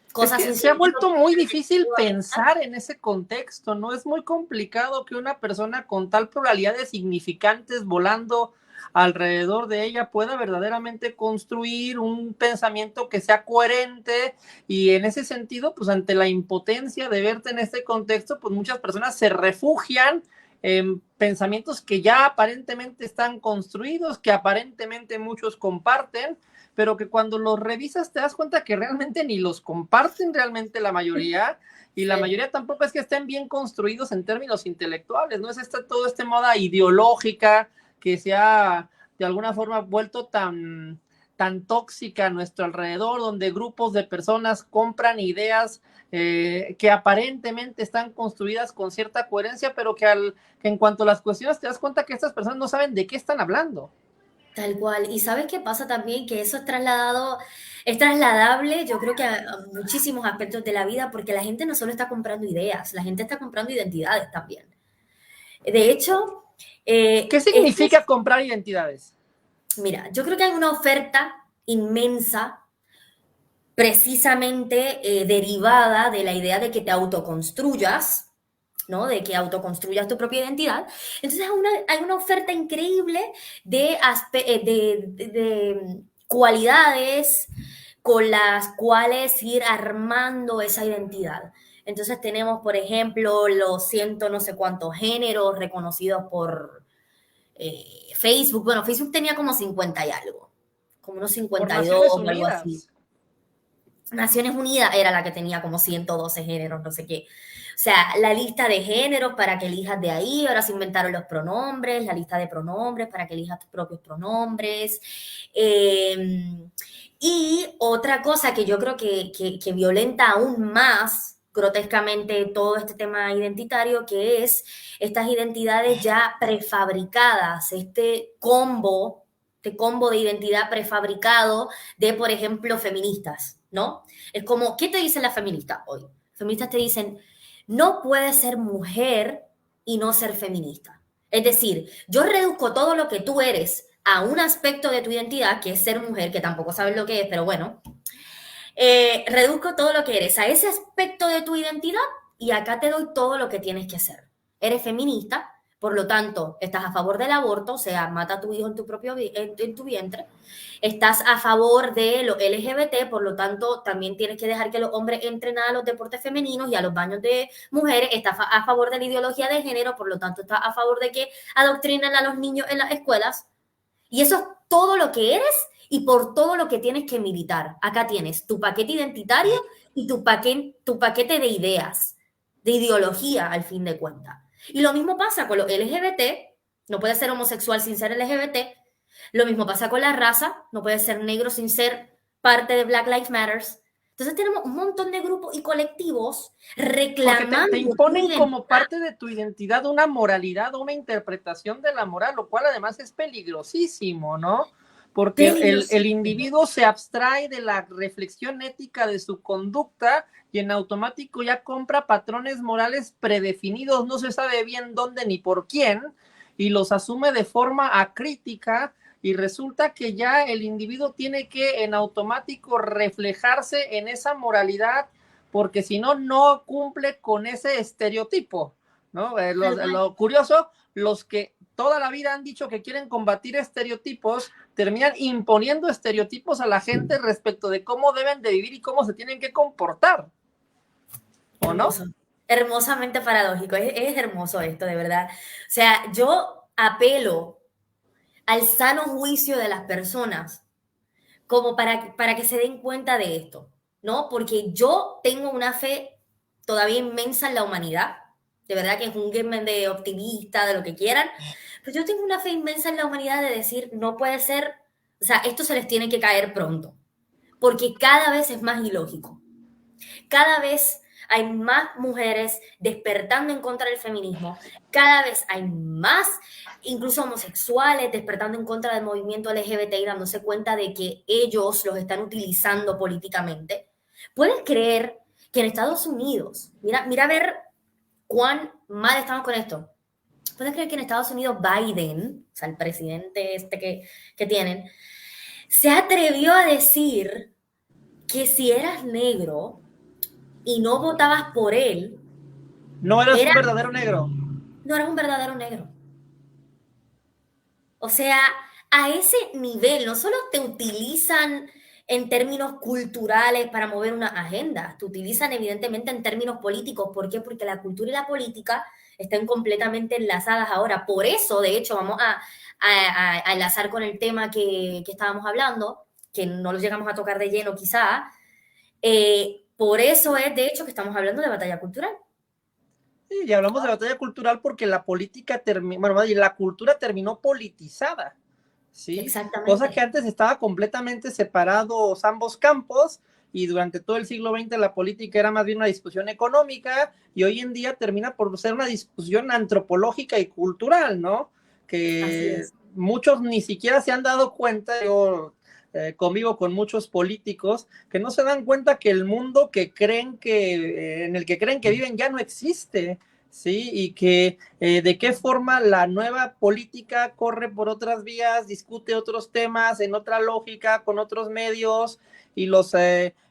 Es cosas que sin se ha sentido. vuelto muy difícil pensar en ese contexto, ¿no? Es muy complicado que una persona con tal pluralidad de significantes volando alrededor de ella pueda verdaderamente construir un pensamiento que sea coherente, y en ese sentido, pues ante la impotencia de verte en este contexto, pues muchas personas se refugian en pensamientos que ya aparentemente están construidos, que aparentemente muchos comparten, pero que cuando los revisas te das cuenta que realmente ni los comparten realmente la mayoría, y la Sí. mayoría tampoco es que estén bien construidos en términos intelectuales, ¿no? Es todo este moda ideológica que se ha de alguna forma vuelto tan tóxica a nuestro alrededor, donde grupos de personas compran ideas que aparentemente están construidas con cierta coherencia, pero que en cuanto a las cuestiones te das cuenta que estas personas no saben de qué están hablando. Tal cual. Y ¿sabes qué pasa también? Que eso es trasladable, yo creo que a muchísimos aspectos de la vida, porque la gente no solo está comprando ideas, la gente está comprando identidades también. De hecho, ¿Qué significa comprar identidades? mira, yo creo que hay una oferta inmensa precisamente derivada de la idea de que te autoconstruyas, ¿no? De que autoconstruyas tu propia identidad. Entonces hay una oferta increíble de cualidades con las cuales ir armando esa identidad. Entonces tenemos, por ejemplo, los ciento no sé cuántos géneros reconocidos por Facebook. Bueno, Facebook tenía como 50 y algo, como unos Por 52 Naciones o algo así. Unidas. Naciones Unidas era la que tenía como 112 géneros, no sé qué. O sea, la lista de géneros para que elijas de ahí, ahora se inventaron los pronombres, la lista de pronombres para que elijas tus propios pronombres. Y otra cosa que yo creo que violenta aún más grotescamente todo este tema identitario, que es estas identidades ya prefabricadas, este combo de identidad prefabricado de, por ejemplo, feministas, ¿no? Es como, ¿qué te dicen las feministas hoy? Feministas te dicen, no puedes ser mujer y no ser feminista. Es decir, yo reduzco todo lo que tú eres a un aspecto de tu identidad, que es ser mujer, que tampoco sabes lo que es, pero bueno, reduzco todo lo que eres a ese aspecto de tu identidad y acá te doy todo lo que tienes que hacer. Eres feminista, por lo tanto, estás a favor del aborto, o sea, mata a tu hijo en tu vientre. Estás a favor de los LGBT, por lo tanto, también tienes que dejar que los hombres entren a los deportes femeninos y a los baños de mujeres. Estás a favor de la ideología de género, por lo tanto, estás a favor de que adoctrinen a los niños en las escuelas. Y eso es todo lo que eres y por todo lo que tienes que militar. Acá tienes tu paquete identitario y tu paquete de ideas, de ideología, al fin de cuentas. Y lo mismo pasa con los LGBT, no puedes ser homosexual sin ser LGBT. Lo mismo pasa con la raza, no puedes ser negro sin ser parte de Black Lives Matter. Entonces tenemos un montón de grupos y colectivos Porque reclamando te tu imponen como identidad. parte de tu identidad una moralidad, una interpretación de la moral, lo cual además es peligrosísimo, ¿no? porque el individuo se abstrae de la reflexión ética de su conducta y en automático ya compra patrones morales predefinidos, no se sabe bien dónde ni por quién, y los asume de forma acrítica, y resulta que ya el individuo tiene que en automático reflejarse en esa moralidad, porque si no, no cumple con ese estereotipo, ¿no? Lo curioso, los que toda la vida han dicho que quieren combatir estereotipos, terminan imponiendo estereotipos a la gente respecto de cómo deben de vivir y cómo se tienen que comportar, ¿o no? Hermoso, hermosamente paradójico, es hermoso esto, de verdad. O sea, yo apelo al sano juicio de las personas como para que se den cuenta de esto, ¿no? Porque yo tengo una fe todavía inmensa en la humanidad, de verdad que júnguenme de optimista, de lo que quieran, pero yo tengo una fe inmensa en la humanidad de decir, no puede ser, o sea, esto se les tiene que caer pronto, porque cada vez es más ilógico, cada vez hay más mujeres despertando en contra del feminismo, cada vez hay más, incluso homosexuales, despertando en contra del movimiento LGBT y dándose cuenta de que ellos los están utilizando políticamente. ¿Puedes creer que en Estados Unidos, mira a ver cuán mal estamos con esto? ¿Puedes creer que en Estados Unidos Biden, o sea, el presidente este que tienen, se atrevió a decir que si eras negro y no votabas por él, no eras un verdadero negro. No eras un verdadero negro. O sea, a ese nivel, no solo te utilizan en términos culturales para mover una agenda, te utilizan evidentemente en términos políticos. ¿Por qué? Porque la cultura y la política están completamente enlazadas ahora. Por eso, de hecho, vamos a enlazar con el tema que estábamos hablando, que no lo llegamos a tocar de lleno quizá. Por eso es, de hecho, que estamos hablando de batalla cultural. Sí, y hablamos de batalla cultural porque la política bueno, la cultura terminó politizada, ¿sí? Exactamente. Cosa que antes estaba completamente separados ambos campos, y durante todo el siglo XX la política era más bien una discusión económica, y hoy en día termina por ser una discusión antropológica y cultural, ¿no? Que muchos ni siquiera se han dado cuenta. Yo convivo con muchos políticos que no se dan cuenta que el mundo que creen que en el que creen que viven ya no existe, ¿sí? Y que de qué forma la nueva política corre por otras vías, discute otros temas en otra lógica, con otros medios, y los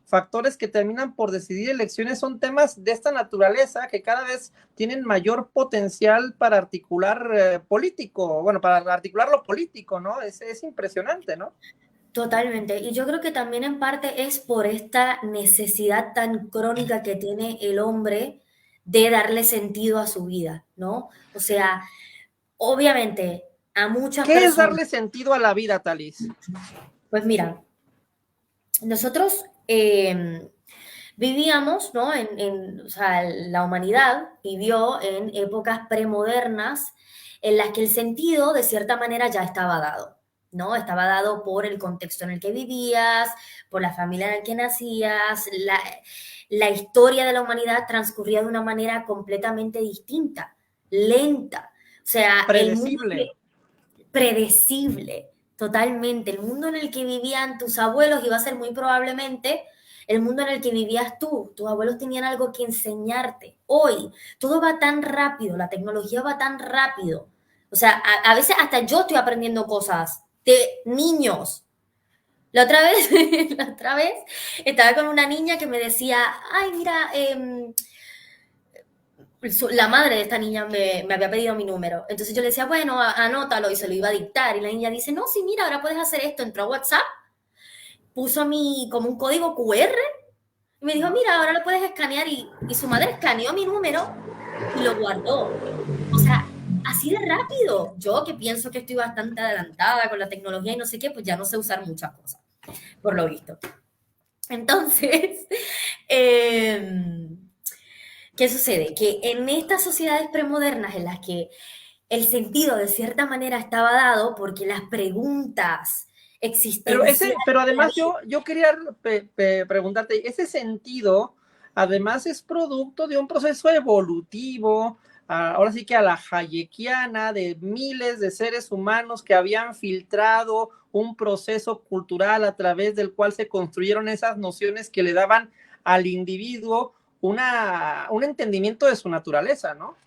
factores que terminan por decidir elecciones son temas de esta naturaleza que cada vez tienen mayor potencial para articular político, bueno, para articular lo político, ¿no? Es impresionante, ¿no? Totalmente. Y yo creo que también en parte es por esta necesidad tan crónica que tiene el hombre de darle sentido a su vida, ¿no? O sea, obviamente a muchas ¿Qué es personas... darle sentido a la vida, Thalys? Pues mira, nosotros vivíamos, ¿no? O sea, la humanidad vivió en épocas premodernas en las que el sentido de cierta manera ya estaba dado, ¿no? Estaba dado por el contexto en el que vivías, por la familia en la que nacías, la historia de la humanidad transcurría de una manera completamente distinta, lenta. O sea, predecible. Predecible, totalmente. El mundo en el que vivían tus abuelos iba a ser muy probablemente el mundo en el que vivías tú. Tus abuelos tenían algo que enseñarte. Hoy todo va tan rápido, la tecnología va tan rápido. O sea, a veces hasta yo estoy aprendiendo cosas de niños. La otra vez, la otra vez estaba con una niña que me decía, ay, mira, la madre de esta niña me había pedido mi número. Entonces yo le decía, bueno, anótalo, y se lo iba a dictar. Y la niña dice, no, sí, mira, ahora puedes hacer esto. Entró a WhatsApp, puso como un código QR y me dijo, mira, ahora lo puedes escanear. Y su madre escaneó mi número y lo guardó. O sea, así de rápido. Yo que pienso que estoy bastante adelantada con la tecnología y no sé qué, pues ya no sé usar muchas cosas, por lo visto. Entonces, ¿qué sucede? Que en estas sociedades premodernas en las que el sentido de cierta manera estaba dado porque las preguntas existenciales... Pero además yo quería preguntarte, ese sentido además es producto de un proceso evolutivo, ahora sí que a la hayekiana de miles de seres humanos que habían filtrado un proceso cultural a través del cual se construyeron esas nociones que le daban al individuo un entendimiento de su naturaleza, ¿no?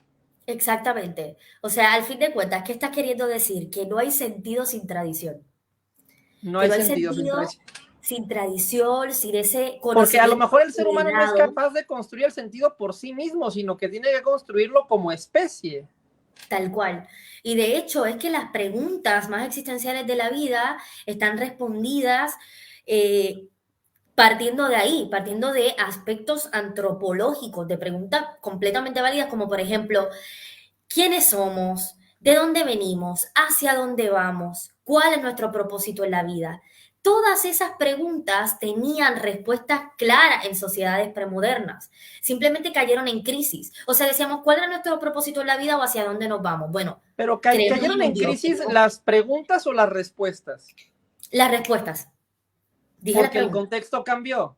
Exactamente. O sea, al fin de cuentas, ¿qué estás queriendo decir? Que no hay sentido sin tradición. No Que hay no hay sentido sin sentido tradición. sin tradición, sin ese Porque a lo conocimiento mejor el ser humano no es heredado. capaz de construir el sentido por sí mismo, sino que tiene que construirlo como especie. Tal cual. Y de hecho es que las preguntas más existenciales de la vida están respondidas eh, partiendo de ahí, partiendo de aspectos antropológicos, de preguntas completamente válidas, como por ejemplo, ¿quiénes somos? ¿De dónde venimos? ¿Hacia dónde vamos? ¿Cuál es nuestro propósito en la vida? Todas esas preguntas tenían respuestas claras en sociedades premodernas. Simplemente cayeron en crisis. O sea, decíamos, ¿cuál era nuestro propósito en la vida o hacia dónde nos vamos? Bueno, Pero creemos cayeron en un en Dios, crisis tenemos las preguntas o las respuestas, las respuestas. Dije la porque el pregunta. contexto cambió.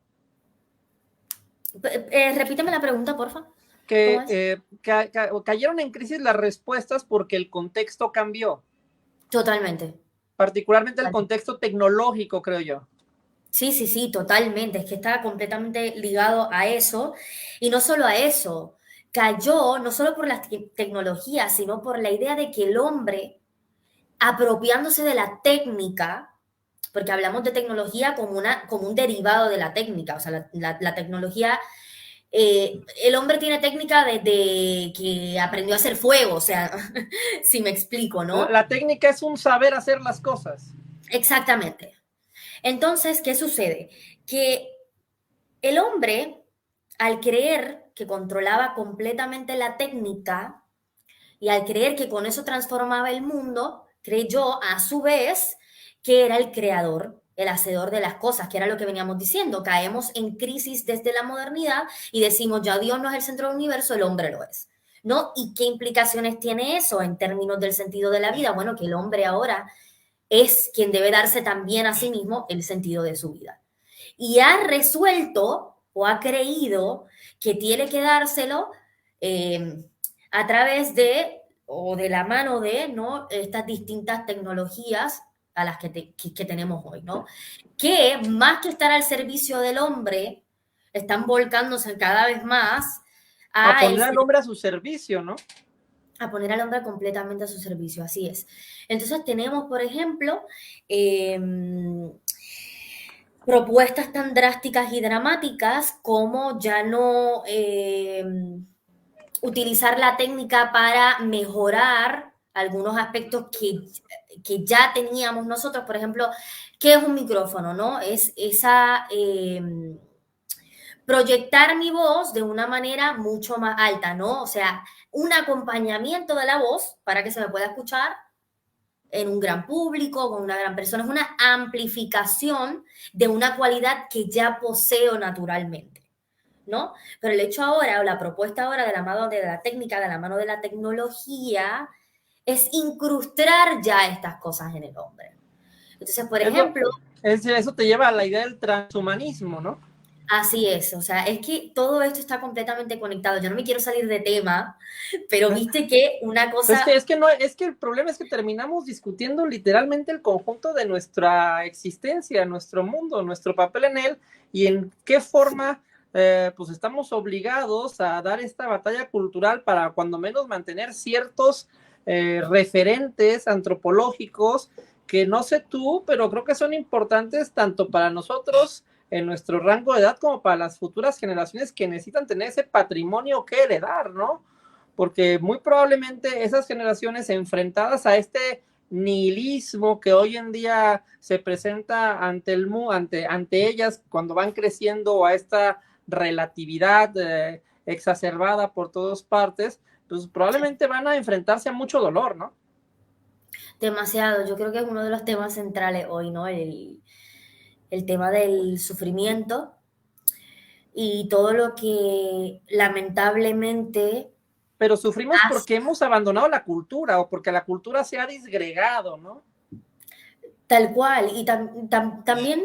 Repíteme la pregunta, porfa. ¿Cómo Que es? cayeron en crisis las respuestas porque el contexto cambió, Totalmente. particularmente el contexto tecnológico, creo yo. Sí, sí, sí, totalmente. Es que estaba completamente ligado a eso. Y no solo a eso, cayó no solo por las tecnologías, sino por la idea de que el hombre, apropiándose de la técnica, porque hablamos de tecnología como, como un derivado de la técnica, o sea, la tecnología, el hombre tiene técnica desde que aprendió a hacer fuego, o sea, si me explico, ¿no? La técnica es un saber hacer las cosas. Exactamente. Entonces, ¿qué sucede? Que el hombre, al creer que controlaba completamente la técnica y al creer que con eso transformaba el mundo, creyó a su vez que era el creador, el hacedor de las cosas, que era lo que veníamos diciendo. Caemos en crisis desde la modernidad y decimos, ya Dios no es el centro del universo, el hombre lo es. ¿No? ¿Y qué implicaciones tiene eso en términos del sentido de la vida? Bueno, que el hombre ahora es quien debe darse también a sí mismo el sentido de su vida. Y ha resuelto o ha creído que tiene que dárselo eh, a través de o de la mano de ¿no? estas distintas tecnologías a las que tenemos hoy, ¿no? Que más que estar al servicio del hombre, están volcándose cada vez más A a, el, poner al hombre a su servicio, ¿no? a poner al hombre completamente a su servicio, así es. Entonces tenemos, por ejemplo, eh, propuestas tan drásticas y dramáticas como ya no utilizar la técnica para mejorar algunos aspectos que ya teníamos nosotros. Por ejemplo, ¿qué es un micrófono? ¿No? Es esa proyectar mi voz de una manera mucho más alta, ¿no? O sea, un acompañamiento de la voz para que se me pueda escuchar en un gran público, con una gran persona, es una amplificación de una cualidad que ya poseo naturalmente, ¿no? Pero el hecho ahora, o la propuesta ahora de la mano de la técnica, de la mano de la tecnología, es incrustar ya estas cosas en el hombre. Entonces, por ejemplo, Eso te lleva a la idea del transhumanismo, ¿no? así es, o sea, es que todo esto está completamente conectado. Yo no me quiero salir de tema, pero viste que una Pues cosa, es que el problema es que terminamos discutiendo literalmente el conjunto de nuestra existencia, nuestro mundo, nuestro papel en él y en qué forma pues estamos obligados a dar esta batalla cultural para cuando menos mantener ciertos referentes antropológicos que no sé tú, pero creo que son importantes tanto para nosotros en nuestro rango de edad como para las futuras generaciones que necesitan tener ese patrimonio que heredar, ¿no? Porque muy probablemente esas generaciones enfrentadas a este nihilismo que hoy en día se presenta ante ellas cuando van creciendo a esta relatividad exacerbada por todas partes, pues probablemente van a enfrentarse a mucho dolor, ¿no? demasiado, yo creo que es uno de los temas centrales hoy, ¿no? El tema del sufrimiento y todo lo que lamentablemente Pero sufrimos hace, porque hemos abandonado la cultura o porque la cultura se ha disgregado, ¿no? tal cual, y también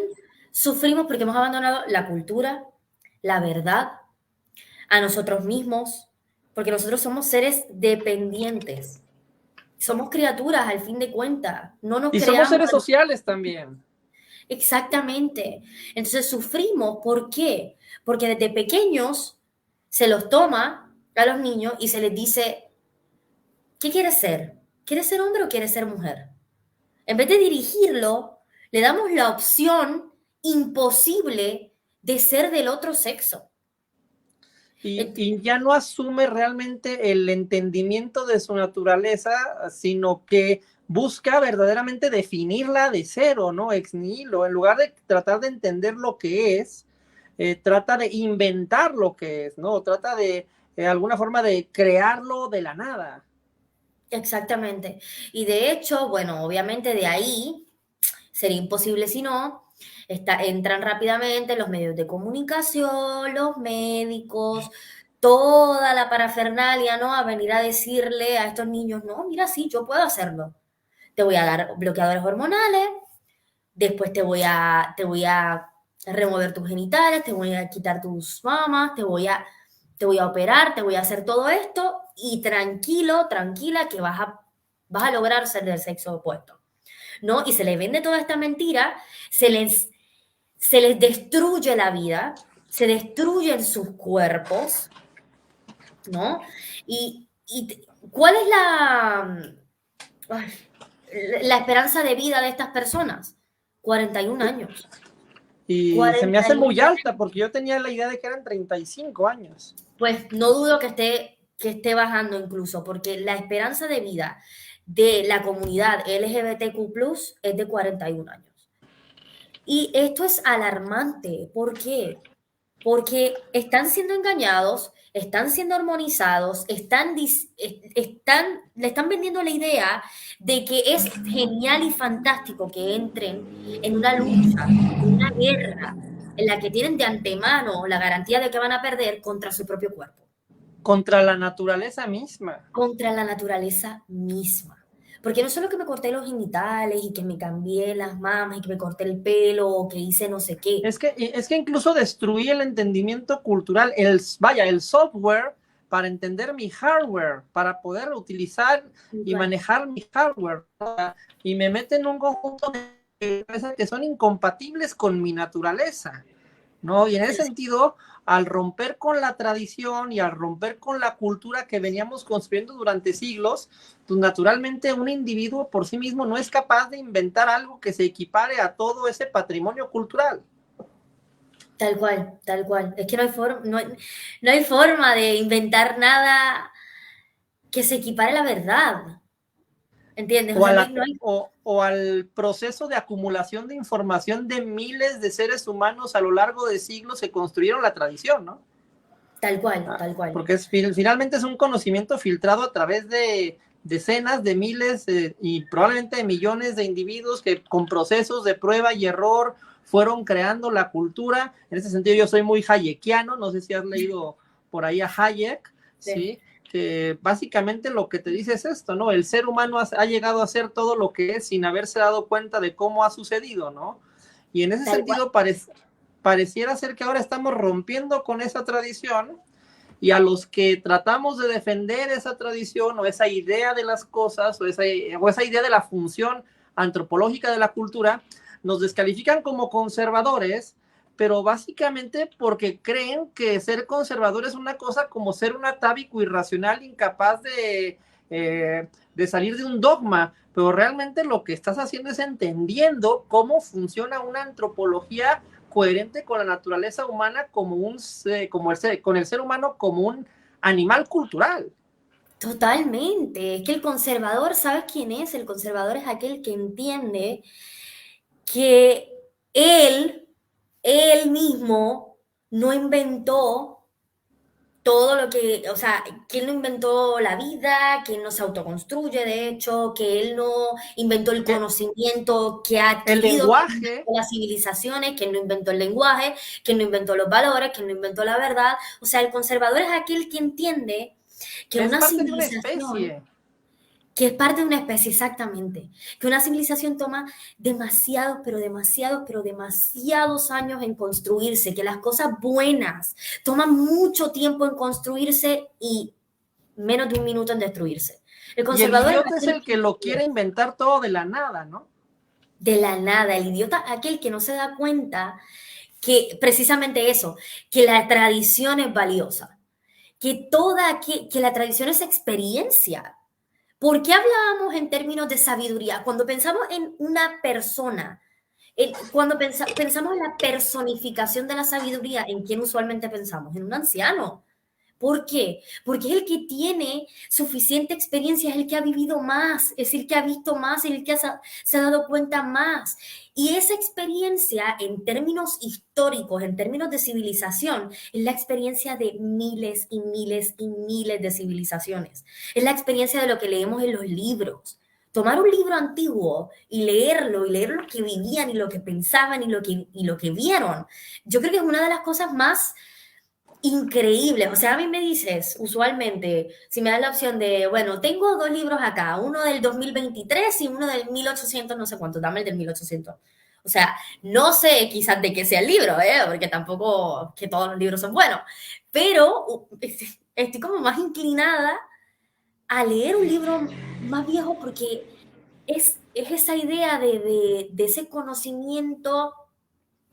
sufrimos porque hemos abandonado la cultura, la verdad, a nosotros mismos, porque nosotros somos seres dependientes. Somos criaturas al fin de cuentas, no nos Y somos creamos. seres sociales también. Exactamente. Entonces sufrimos, ¿por qué? Porque desde pequeños se los toma a los niños y se les dice, ¿qué quieres ser? ¿Quieres ser hombre o quieres ser mujer? En vez de dirigirlo, le damos la opción imposible de ser del otro sexo. Y ya no asume realmente el entendimiento de su naturaleza, sino que busca verdaderamente definirla de cero, ¿no? Ex nihilo. En lugar de tratar de entender lo que es, trata de inventar lo que es, ¿no? Trata de alguna forma de crearlo de la nada. Exactamente. Y de hecho, bueno, obviamente de ahí sería imposible si no. Entran rápidamente los medios de comunicación, los médicos, toda la parafernalia, ¿no? A venir a decirle a estos niños, no, mira, sí, yo puedo hacerlo. Te voy a dar bloqueadores hormonales, después te voy a remover tus genitales, te voy a quitar tus mamas, te voy a operar, te voy a hacer todo esto y tranquilo, tranquila, que vas a lograr ser del sexo opuesto, ¿no? Y se les vende toda esta mentira, se les destruye la vida, se destruyen sus cuerpos, ¿no? Y ¿cuál es la esperanza de vida de estas personas? 41 años. Y se me hace muy alta porque yo tenía la idea de que eran 35 años. Pues no dudo que esté bajando incluso, porque la esperanza de vida de la comunidad LGBTQ+ es de 41 años. Y esto es alarmante. ¿Por qué? Porque están siendo engañados, están siendo hormonizados, le están vendiendo la idea de que es genial y fantástico que entren en una lucha, en una guerra, en la que tienen de antemano la garantía de que van a perder contra su propio cuerpo. Contra la naturaleza misma. Contra la naturaleza misma. Porque no solo que me corté los genitales y que me cambié las mamas y que me corté el pelo o que hice no sé qué. Es que incluso destruí el entendimiento cultural, el software para entender mi hardware, para poder utilizar y manejar mi hardware. Y me meten en un conjunto de cosas que son incompatibles con mi naturaleza, ¿no? Y en ese sentido, al romper con la tradición y al romper con la cultura que veníamos construyendo durante siglos, pues naturalmente un individuo por sí mismo no es capaz de inventar algo que se equipare a todo ese patrimonio cultural. Tal cual, tal cual. Es que no hay forma de inventar nada que se equipare a la verdad. ¿Entiendes? O al proceso de acumulación de información de miles de seres humanos a lo largo de siglos que construyeron la tradición, ¿no? Tal cual, tal cual. Porque finalmente es un conocimiento filtrado a través de decenas de miles y probablemente de millones de individuos que con procesos de prueba y error fueron creando la cultura. En ese sentido yo soy muy hayekiano, no sé si has leído por ahí a Hayek, ¿sí? Que básicamente lo que te dice es esto, ¿no? El ser humano ha llegado a ser todo lo que es sin haberse dado cuenta de cómo ha sucedido, ¿no? Y en ese sentido pareciera ser que ahora estamos rompiendo con esa tradición y a los que tratamos de defender esa tradición o esa idea de las cosas o esa idea de la función antropológica de la cultura, nos descalifican como conservadores, pero básicamente porque creen que ser conservador es una cosa como ser un atávico irracional incapaz de salir de un dogma, pero realmente lo que estás haciendo es entendiendo cómo funciona una antropología coherente con la naturaleza humana con el ser humano como un animal cultural. Totalmente. Es que el conservador, ¿sabes quién es? El conservador es aquel que entiende que él mismo no inventó todo lo que, o sea, que él no inventó la vida, que él no se autoconstruye, de hecho, que él no inventó el conocimiento que ha adquirido las civilizaciones, que él no inventó el lenguaje, que él no inventó los valores, que él no inventó la verdad. O sea, el conservador es aquel que entiende que una civilización, que es parte de una especie, exactamente, que una civilización toma demasiados, pero demasiados, pero demasiados años en construirse, que las cosas buenas toman mucho tiempo en construirse y menos de un minuto en destruirse. El Y el conservador idiota es el que lo quiere inventar todo de la nada, ¿no? de la nada. El idiota, aquel que no se da cuenta que precisamente eso, que la tradición es valiosa, que la tradición es experiencia. ¿Por qué hablábamos en términos de sabiduría? Cuando pensamos en una persona, cuando pensamos en la personificación de la sabiduría, ¿en quién usualmente pensamos? En un anciano. ¿Por qué? Porque es el que tiene suficiente experiencia, es el que ha vivido más, es el que ha visto más, es el que se ha dado cuenta más. Y esa experiencia en términos históricos, en términos de civilización, es la experiencia de miles y miles y miles de civilizaciones. Es la experiencia de lo que leemos en los libros. Tomar un libro antiguo y leer lo que vivían y lo que pensaban y lo que vieron, yo creo que es una de las cosas más increíble. O sea, a mí me dices, usualmente, si me das la opción de, bueno, tengo 2 libros acá, uno del 2023 y uno del 1800, no sé cuánto, dame el del 1800. O sea, no sé quizás de qué sea el libro, porque tampoco que todos los libros son buenos, pero estoy como más inclinada a leer un libro más viejo porque es esa idea de ese conocimiento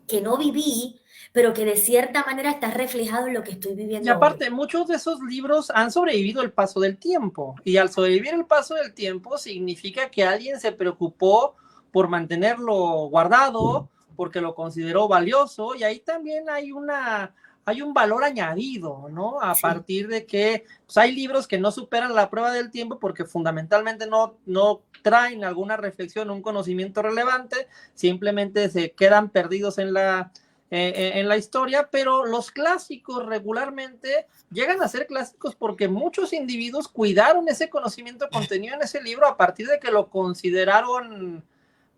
que no viví, pero que de cierta manera está reflejado en lo que estoy Y viviendo hoy. aparte, muchos de esos libros han sobrevivido el paso del tiempo. Y al sobrevivir el paso del tiempo significa que alguien se preocupó por mantenerlo guardado, porque lo consideró valioso. Y ahí también hay un valor añadido, ¿no? A partir de que pues, hay libros que no superan la prueba del tiempo porque fundamentalmente no traen alguna reflexión, un conocimiento relevante, simplemente se quedan perdidos en la historia, pero los clásicos regularmente llegan a ser clásicos porque muchos individuos cuidaron ese conocimiento contenido en ese libro a partir de que lo consideraron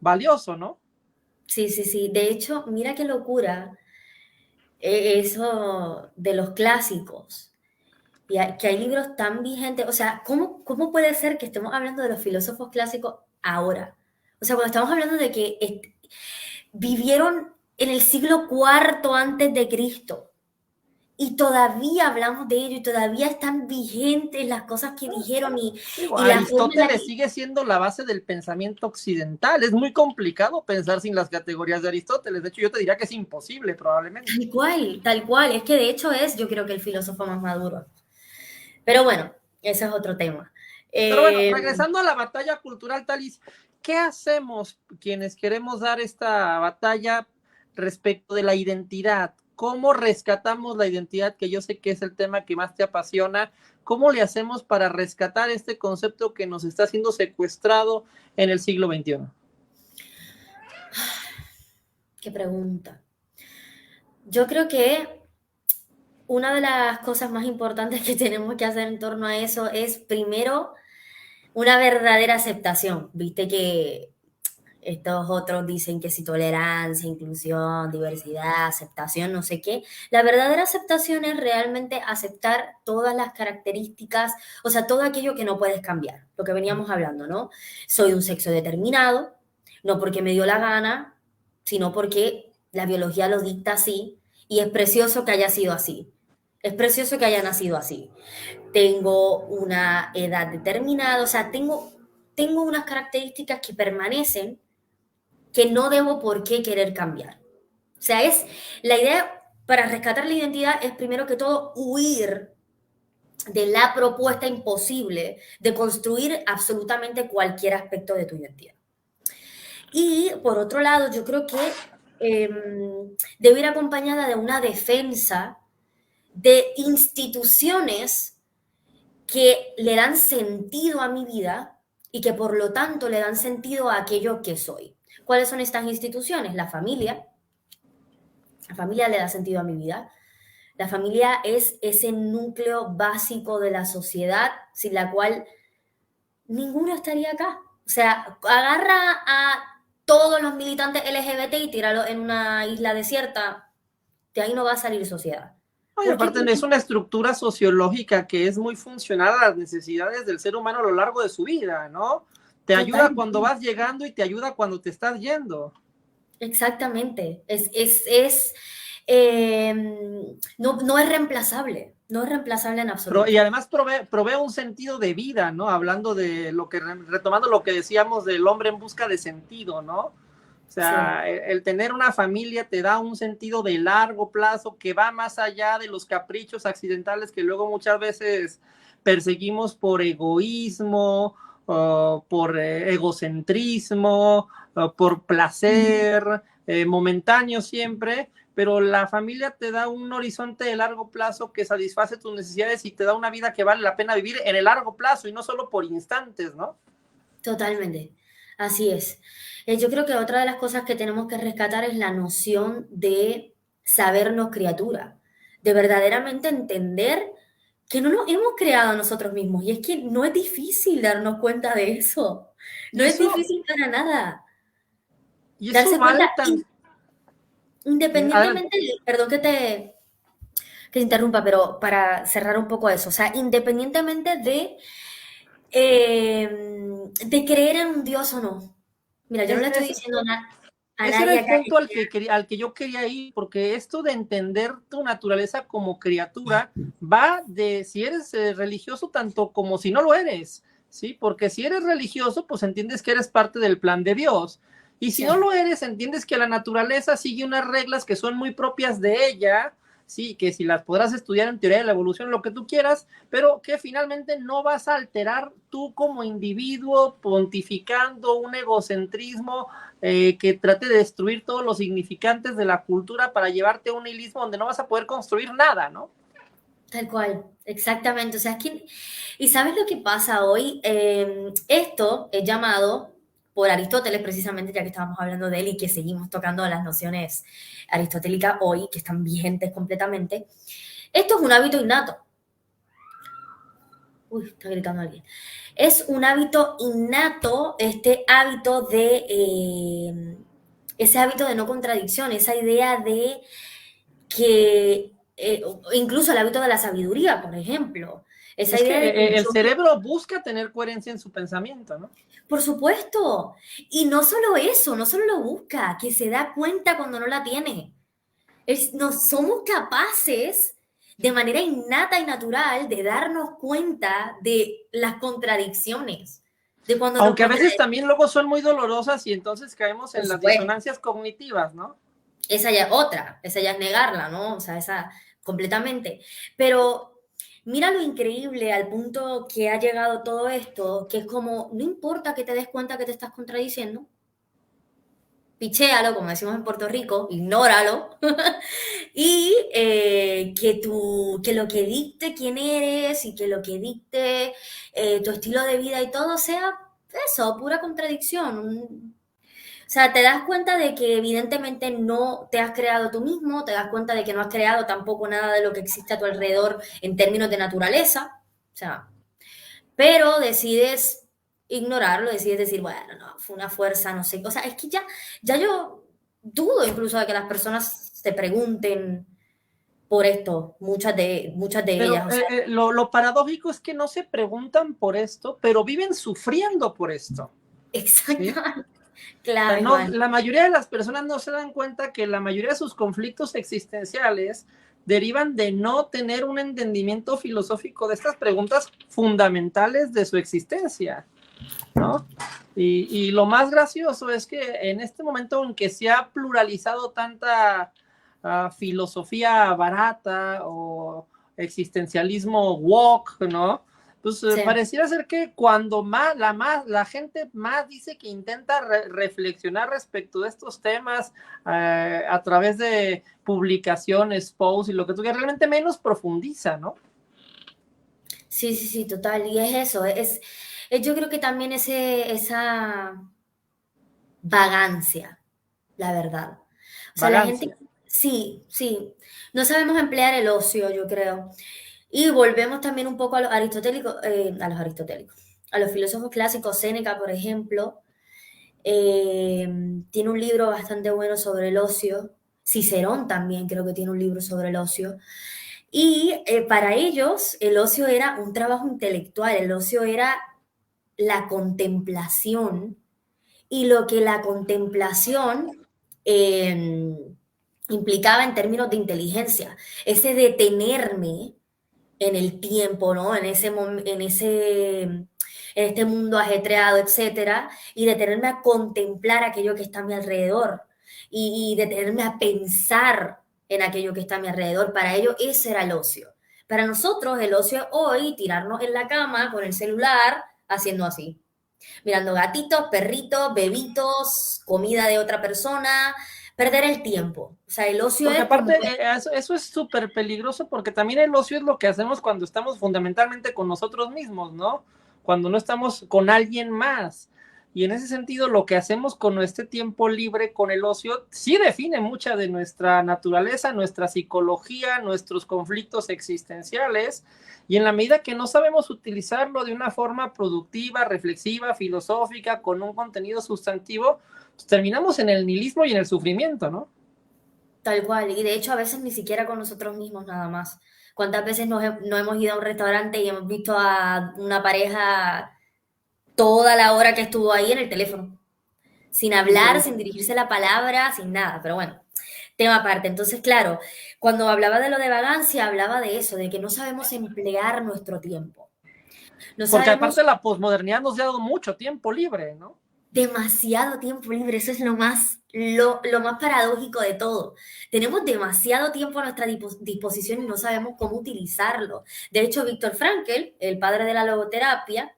valioso, ¿no? Sí, sí, sí. De hecho, mira qué locura eso de los clásicos. Y que hay libros tan vigentes. O sea, ¿cómo puede ser que estemos hablando de los filósofos clásicos ahora? O sea, cuando estamos hablando de que vivieron en el siglo IV antes de Cristo y todavía hablamos de ello y todavía están vigentes las cosas que dijeron y la Aristóteles sigue siendo la base del pensamiento occidental. Es muy complicado pensar sin las categorías de Aristóteles. De hecho, yo te diría que es imposible, probablemente. Tal cual. Es que de hecho yo creo que el filósofo más maduro. Pero bueno, ese es otro tema. Pero bueno, regresando a la batalla cultural, Thalys, ¿qué hacemos quienes queremos dar esta batalla respecto de la identidad? ¿Cómo rescatamos la identidad? Que yo sé que es el tema que más te apasiona. ¿Cómo le hacemos para rescatar este concepto que nos está siendo secuestrado en el siglo XXI? Qué pregunta. Yo creo que una de las cosas más importantes que tenemos que hacer en torno a eso es, primero, una verdadera aceptación. Viste que estos otros dicen que si tolerancia, inclusión, diversidad, aceptación, no sé qué. La verdadera aceptación es realmente aceptar todas las características, o sea, todo aquello que no puedes cambiar, lo que veníamos hablando, ¿no? Soy un sexo determinado, no porque me dio la gana, sino porque la biología lo dicta así, y es precioso que haya sido así. Es precioso que haya nacido así. Tengo una edad determinada, o sea, tengo unas características que permanecen que no debo por qué querer cambiar. O sea, la idea para rescatar la identidad es primero que todo huir de la propuesta imposible de construir absolutamente cualquier aspecto de tu identidad. Y por otro lado, yo creo que debo ir acompañada de una defensa de instituciones que le dan sentido a mi vida y que por lo tanto le dan sentido a aquello que soy. ¿Cuáles son estas instituciones? La familia. La familia le da sentido a mi vida. La familia es ese núcleo básico de la sociedad sin la cual ninguno estaría acá. O sea, agarra a todos los militantes LGBT y tíralo en una isla desierta. De ahí no va a salir sociedad. Y aparte es una estructura sociológica que es muy funcional a las necesidades del ser humano a lo largo de su vida, ¿no? Te ayuda cuando vas llegando y te ayuda cuando te estás yendo. Exactamente. No es reemplazable. No es reemplazable en absoluto. Y además provee un sentido de vida, ¿no? Hablando de lo que, retomando lo que decíamos del hombre en busca de sentido, ¿no? O sea, sí, el tener una familia te da un sentido de largo plazo que va más allá de los caprichos accidentales que luego muchas veces perseguimos por egoísmo, por egocentrismo, por placer momentáneo siempre, pero la familia te da un horizonte de largo plazo que satisface tus necesidades y te da una vida que vale la pena vivir en el largo plazo y no solo por instantes, ¿no? Totalmente, así es. Yo creo que otra de las cosas que tenemos que rescatar es la noción de sabernos criatura, de verdaderamente entender que no nos hemos creado nosotros mismos. Y es que no es difícil darnos cuenta de eso. No es difícil para nada. Y eso darse vale cuenta, independientemente, perdón que te interrumpa, pero para cerrar un poco eso, o sea, independientemente de creer en un Dios o no. Mira, yo no le estoy diciendo a ese nadie era el acá. punto al que yo quería ir, porque esto de entender tu naturaleza como criatura va de si eres religioso tanto como si no lo eres, ¿sí? Porque si eres religioso, pues entiendes que eres parte del plan de Dios. Y si no lo eres, entiendes que la naturaleza sigue unas reglas que son muy propias de ella, sí, que si las podrás estudiar en teoría de la evolución, lo que tú quieras, pero que finalmente no vas a alterar tú como individuo pontificando un egocentrismo que trate de destruir todos los significantes de la cultura para llevarte a un nihilismo donde no vas a poder construir nada, ¿no? Tal cual, exactamente. O sea, es que, ¿y sabes lo que pasa hoy? Esto es llamado por Aristóteles, precisamente, ya que estábamos hablando de él y que seguimos tocando las nociones aristotélicas hoy, que están vigentes completamente. Esto es un hábito innato. Uy, está gritando alguien. Es un hábito innato, este hábito ese hábito de no contradicción, esa idea de que, incluso el hábito de la sabiduría, por ejemplo. Esa es idea que de que el cerebro busca tener coherencia en su pensamiento, ¿no? Por supuesto. Y no solo eso, no solo lo busca, que se da cuenta cuando no la tiene. No somos capaces de manera innata y natural de darnos cuenta de las contradicciones. De cuando aunque a veces también luego son muy dolorosas y entonces caemos en las disonancias cognitivas, ¿no? Esa ya es otra, esa ya es negarla, ¿no? O sea, esa completamente. Pero mira lo increíble al punto que ha llegado todo esto, que es como, no importa que te des cuenta que te estás contradiciendo, pichéalo, como decimos en Puerto Rico, ignóralo, y que lo que dicte quién eres y que lo que dicte tu estilo de vida y todo sea eso, pura contradicción. O sea, te das cuenta de que evidentemente no te has creado tú mismo, te das cuenta de que no has creado tampoco nada de lo que existe a tu alrededor en términos de naturaleza, o sea, pero decides ignorarlo, decides decir, bueno, no, fue una fuerza, no sé, o sea, es que ya yo dudo incluso de que las personas se pregunten por esto, muchas de pero, ellas. O sea, lo paradójico es que no se preguntan por esto, pero viven sufriendo por esto. exactamente. ¿Sí? Claro, No, la mayoría de las personas no se dan cuenta que la mayoría de sus conflictos existenciales derivan de no tener un entendimiento filosófico de estas preguntas fundamentales de su existencia, ¿no? Y lo más gracioso es que en este momento en que se ha pluralizado tanta filosofía barata o existencialismo woke, ¿no? Pues sí, pareciera ser que cuando la gente más dice que intenta reflexionar respecto de estos temas a través de publicaciones, posts y lo que tú quieras, realmente menos profundiza, ¿no? Sí, total. Y es eso, yo creo que también esa vagancia, la verdad. O sea, Vagancia. la gente, sí, no sabemos emplear el ocio, yo creo. Y volvemos también un poco a los aristotélicos, a los filósofos clásicos. Séneca, por ejemplo, tiene un libro bastante bueno sobre el ocio. Cicerón también creo que tiene un libro sobre el ocio. Y para ellos el ocio era un trabajo intelectual, el ocio era la contemplación y lo que la contemplación implicaba en términos de inteligencia, ese detenerme en el tiempo, ¿no? En este mundo ajetreado, etcétera, y detenerme a contemplar aquello que está a mi alrededor y detenerme a pensar en aquello que está a mi alrededor. Para ello, ese era el ocio. Para nosotros, el ocio es hoy tirarnos en la cama con el celular haciendo así, mirando gatitos, perritos, bebitos, comida de otra persona, perder el tiempo. O sea, el ocio Porque es como... aparte, eso es súper peligroso porque también el ocio es lo que hacemos cuando estamos fundamentalmente con nosotros mismos, ¿no? Cuando no estamos con alguien más. Y en ese sentido, lo que hacemos con nuestro tiempo libre, con el ocio, sí define mucha de nuestra naturaleza, nuestra psicología, nuestros conflictos existenciales. Y en la medida que no sabemos utilizarlo de una forma productiva, reflexiva, filosófica, con un contenido sustantivo, pues terminamos en el nihilismo y en el sufrimiento, ¿no? Tal cual, y de hecho a veces ni siquiera con nosotros mismos nada más. ¿Cuántas veces no hemos ido a un restaurante y hemos visto a una pareja toda la hora que estuvo ahí en el teléfono? Sin hablar, sin dirigirse la palabra, sin nada, pero bueno, tema aparte. Entonces, claro, cuando hablaba de lo de vagancia, hablaba de eso, de que no sabemos emplear nuestro tiempo. No Porque sabemos aparte la posmodernidad nos ha dado mucho tiempo libre, ¿no? demasiado tiempo libre, eso es lo más paradójico de todo. Tenemos demasiado tiempo a nuestra disposición y no sabemos cómo utilizarlo. De hecho, Víctor Frankl, el padre de la logoterapia,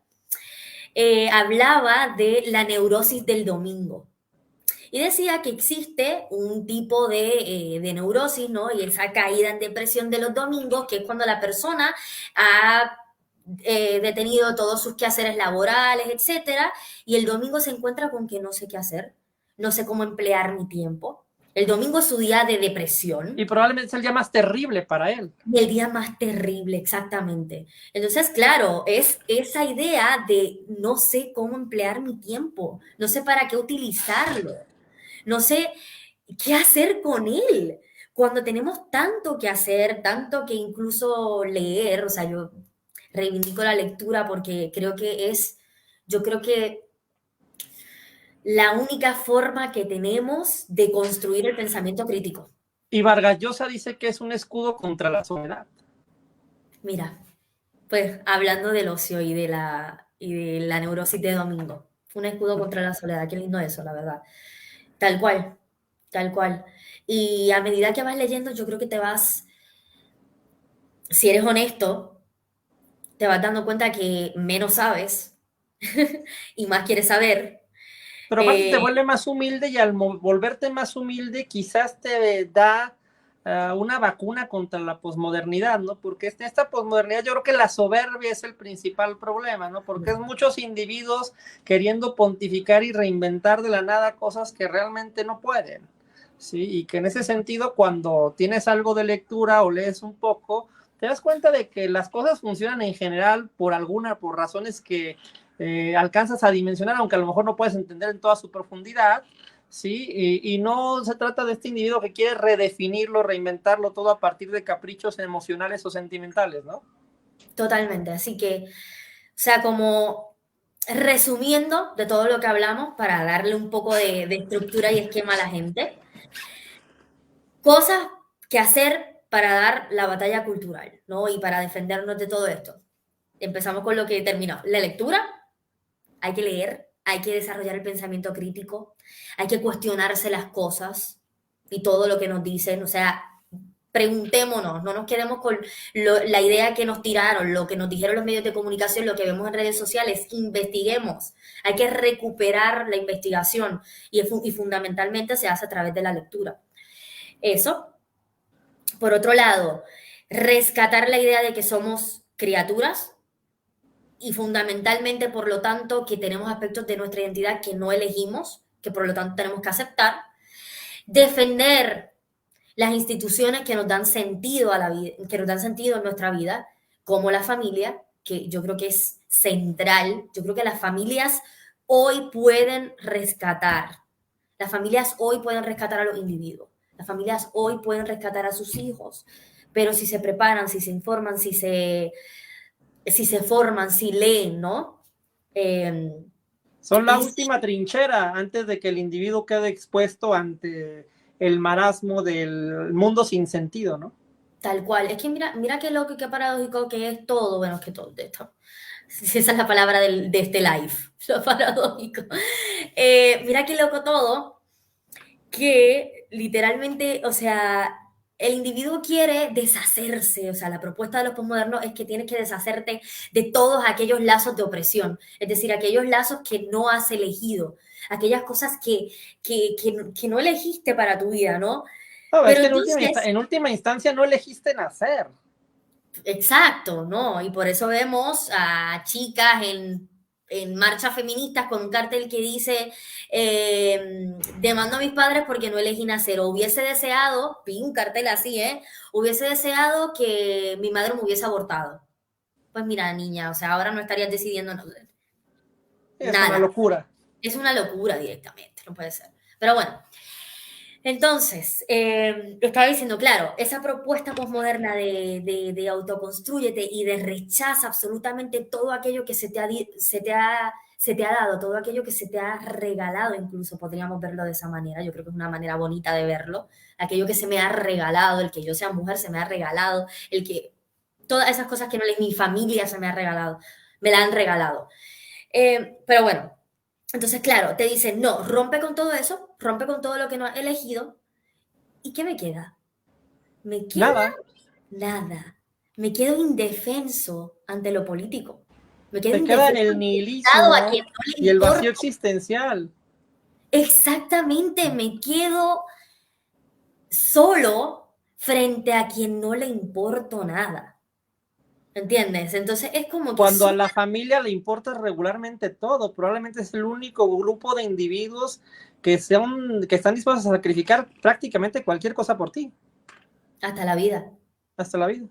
hablaba de la neurosis del domingo. Y decía que existe un tipo de neurosis, ¿no? Y esa caída en depresión de los domingos, que es cuando la persona ha detenido todos sus quehaceres laborales, etcétera, y el domingo se encuentra con que no sé qué hacer, no sé cómo emplear mi tiempo. El domingo es su día de Y depresión probablemente es el día más terrible para él. y el día más terrible, exactamente. Entonces, claro, es esa idea de no sé cómo emplear mi tiempo, no sé para qué utilizarlo, no sé qué hacer con él. Cuando tenemos tanto que hacer, tanto que incluso leer, o sea, yo reivindico la lectura porque yo creo que la única forma que tenemos de construir el pensamiento crítico. Y Vargas Llosa dice que es un escudo contra la soledad. Mira, pues hablando del ocio y de la neurosis de domingo, un escudo contra la soledad, qué lindo eso, la verdad. Tal cual, tal cual. Y a medida que vas leyendo, yo creo que si eres honesto, te vas dando cuenta que menos sabes y más quieres saber. Pero aparte te Eh, vuelve más humilde y al volverte más humilde quizás te da una vacuna contra la posmodernidad, ¿no? Porque esta posmodernidad yo creo que la soberbia es el principal problema, ¿no? Porque es muchos individuos queriendo pontificar y reinventar de la nada cosas que realmente no pueden, ¿sí? Y que en ese sentido cuando tienes algo de lectura o lees un poco, te das cuenta de que las cosas funcionan en general por razones que alcanzas a dimensionar, aunque a lo mejor no puedes entender en toda su profundidad, ¿sí? Y no se trata de este individuo que quiere redefinirlo, reinventarlo todo a partir de caprichos emocionales o sentimentales, ¿no? Totalmente. Así que, o sea, como resumiendo de todo lo que hablamos, para darle un poco de estructura y esquema a la gente, cosas que hacer para dar la batalla cultural, ¿no? Y para defendernos de todo esto. Empezamos con lo que terminó. La lectura, hay que leer, hay que desarrollar el pensamiento crítico, hay que cuestionarse las cosas y todo lo que nos dicen, o sea, preguntémonos, no nos quedemos con la idea que nos tiraron, lo que nos dijeron los medios de comunicación, lo que vemos en redes sociales, investiguemos, hay que recuperar la investigación y fundamentalmente se hace a través de la lectura. Eso. Por otro lado, rescatar la idea de que somos criaturas y fundamentalmente, por lo tanto, que tenemos aspectos de nuestra identidad que no elegimos, que por lo tanto tenemos que aceptar. Defender las instituciones que nos dan sentido a la vida, que nos dan sentido en nuestra vida, como la familia, que yo creo que es central. Yo creo que las familias hoy pueden rescatar. Las familias hoy pueden rescatar a los individuos. Las familias hoy pueden rescatar a sus hijos. Pero si se preparan, si se informan, si se forman, si leen, ¿no? Son la Es última trinchera antes de que el individuo quede expuesto ante el marasmo del mundo sin sentido, ¿no? Tal cual. Es que mira qué loco y qué paradójico que es todo. Bueno, es que todo de esto. Si esa es la palabra de este live, lo paradójico. Mira qué loco todo, que literalmente, o sea, el individuo quiere deshacerse, o sea, la propuesta de los posmodernos es que tienes que deshacerte de todos aquellos lazos de opresión, es decir, aquellos lazos que no has elegido, aquellas cosas que no elegiste para tu vida, ¿no? No, es Pero que entonces, en última instancia no elegiste nacer. exacto, ¿no? Y por eso vemos a chicas en marchas feministas con un cartel que dice, demando a mis padres porque no elegí nacer, o hubiese deseado, vi un cartel así, ¿eh? Hubiese deseado que mi madre me hubiese abortado. Pues mira, niña, o sea, ahora no estarías decidiendo Es una nada. locura. Es una locura directamente, no puede ser. Pero bueno, entonces, estaba diciendo, claro, esa propuesta posmoderna de autoconstrúyete y de rechaza absolutamente todo aquello que se te ha dado, todo aquello que se te ha regalado, incluso podríamos verlo de esa manera, yo creo que es una manera bonita de verlo, aquello que se me ha regalado, el que yo sea mujer se me ha regalado, el que todas esas cosas que no les mi familia se me ha regalado, me la han regalado. Pero bueno, entonces, claro, te dicen, no, rompe con todo eso, rompe con todo lo que no has elegido. ¿Y qué me queda? Me queda Nada. nada. Me quedo indefenso ante lo político. Me quedo Te queda en indefenso el ante el Estado a quien nihilismo no le y el importa. vacío existencial. Exactamente, me quedo solo frente a quien no le importo nada. ¿Entiendes? Entonces es como que Cuando a la familia le importa regularmente todo, probablemente es el único grupo de individuos que están dispuestos a sacrificar prácticamente cualquier cosa por ti, hasta la vida. hasta la vida.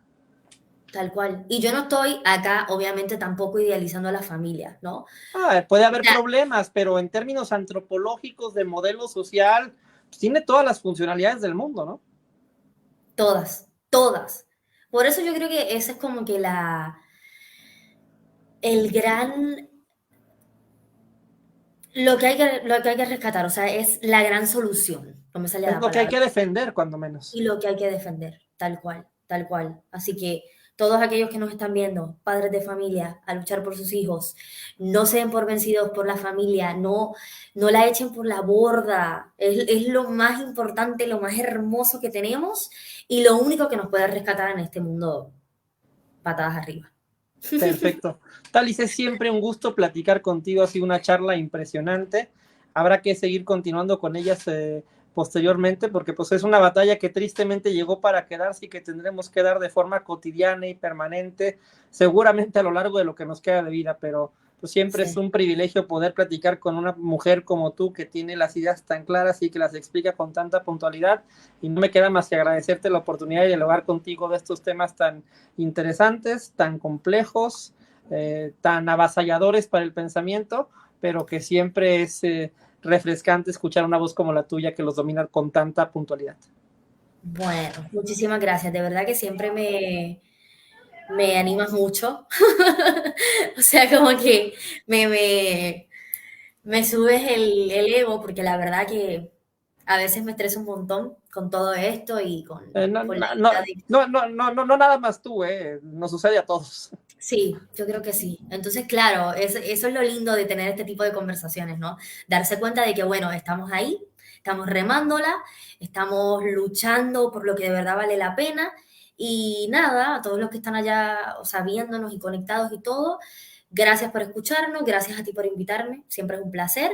Tal cual. Y yo no estoy acá, obviamente, tampoco idealizando a la familia, ¿no? Puede O haber sea, problemas, pero en términos antropológicos de modelo social, pues tiene todas las funcionalidades del mundo, ¿no? todas, todas. Por eso yo creo que ese es como que el gran, lo que hay que rescatar, o sea, es la gran solución, no me sale Es la lo que hay palabra, que defender, cuando menos. y lo que hay que defender, tal cual, tal cual. Así que todos aquellos que nos están viendo, padres de familia, a luchar por sus hijos, no se den por vencidos por la familia, no la echen por la borda, es lo más importante, lo más hermoso que tenemos y lo único que nos puede rescatar en este mundo patadas arriba. Perfecto. Talis, es siempre un gusto platicar contigo, ha sido una charla impresionante. Habrá que seguir continuando con ellas posteriormente, porque pues es una batalla que tristemente llegó para quedarse y que tendremos que dar de forma cotidiana y permanente, seguramente a lo largo de lo que nos queda de vida, pero pues siempre es Sí. un privilegio poder platicar con una mujer como tú, que tiene las ideas tan claras y que las explica con tanta puntualidad, y no me queda más que agradecerte la oportunidad de dialogar contigo de estos temas tan interesantes, tan complejos, tan avasalladores para el pensamiento, pero que siempre es refrescante escuchar una voz como la tuya que los domina con tanta puntualidad. Bueno, muchísimas gracias. De verdad que siempre me animas mucho. O sea, como que me subes el ego, porque la verdad que a veces me estreso un montón con todo esto y No, con la no, idea de... no, nada más tú, nos sucede a todos. Sí, yo creo que sí. Entonces, claro, eso es lo lindo de tener este tipo de conversaciones, ¿no? Darse cuenta de que, bueno, estamos ahí, estamos remándola, estamos luchando por lo que de verdad vale la pena. Y nada, a todos los que están allá, o sea, viéndonos y conectados y todo, gracias por escucharnos, gracias a ti por invitarme, siempre es un placer.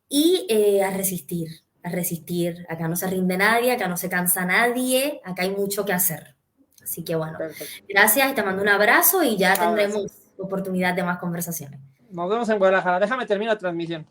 Y a resistir, a resistir. Acá no se rinde nadie, acá no se cansa nadie, acá hay mucho que hacer. Así que bueno, Perfecto. gracias y te mando un abrazo y ya Abrazo. tendremos oportunidad de más conversaciones. Nos vemos en Guadalajara. Déjame terminar la transmisión.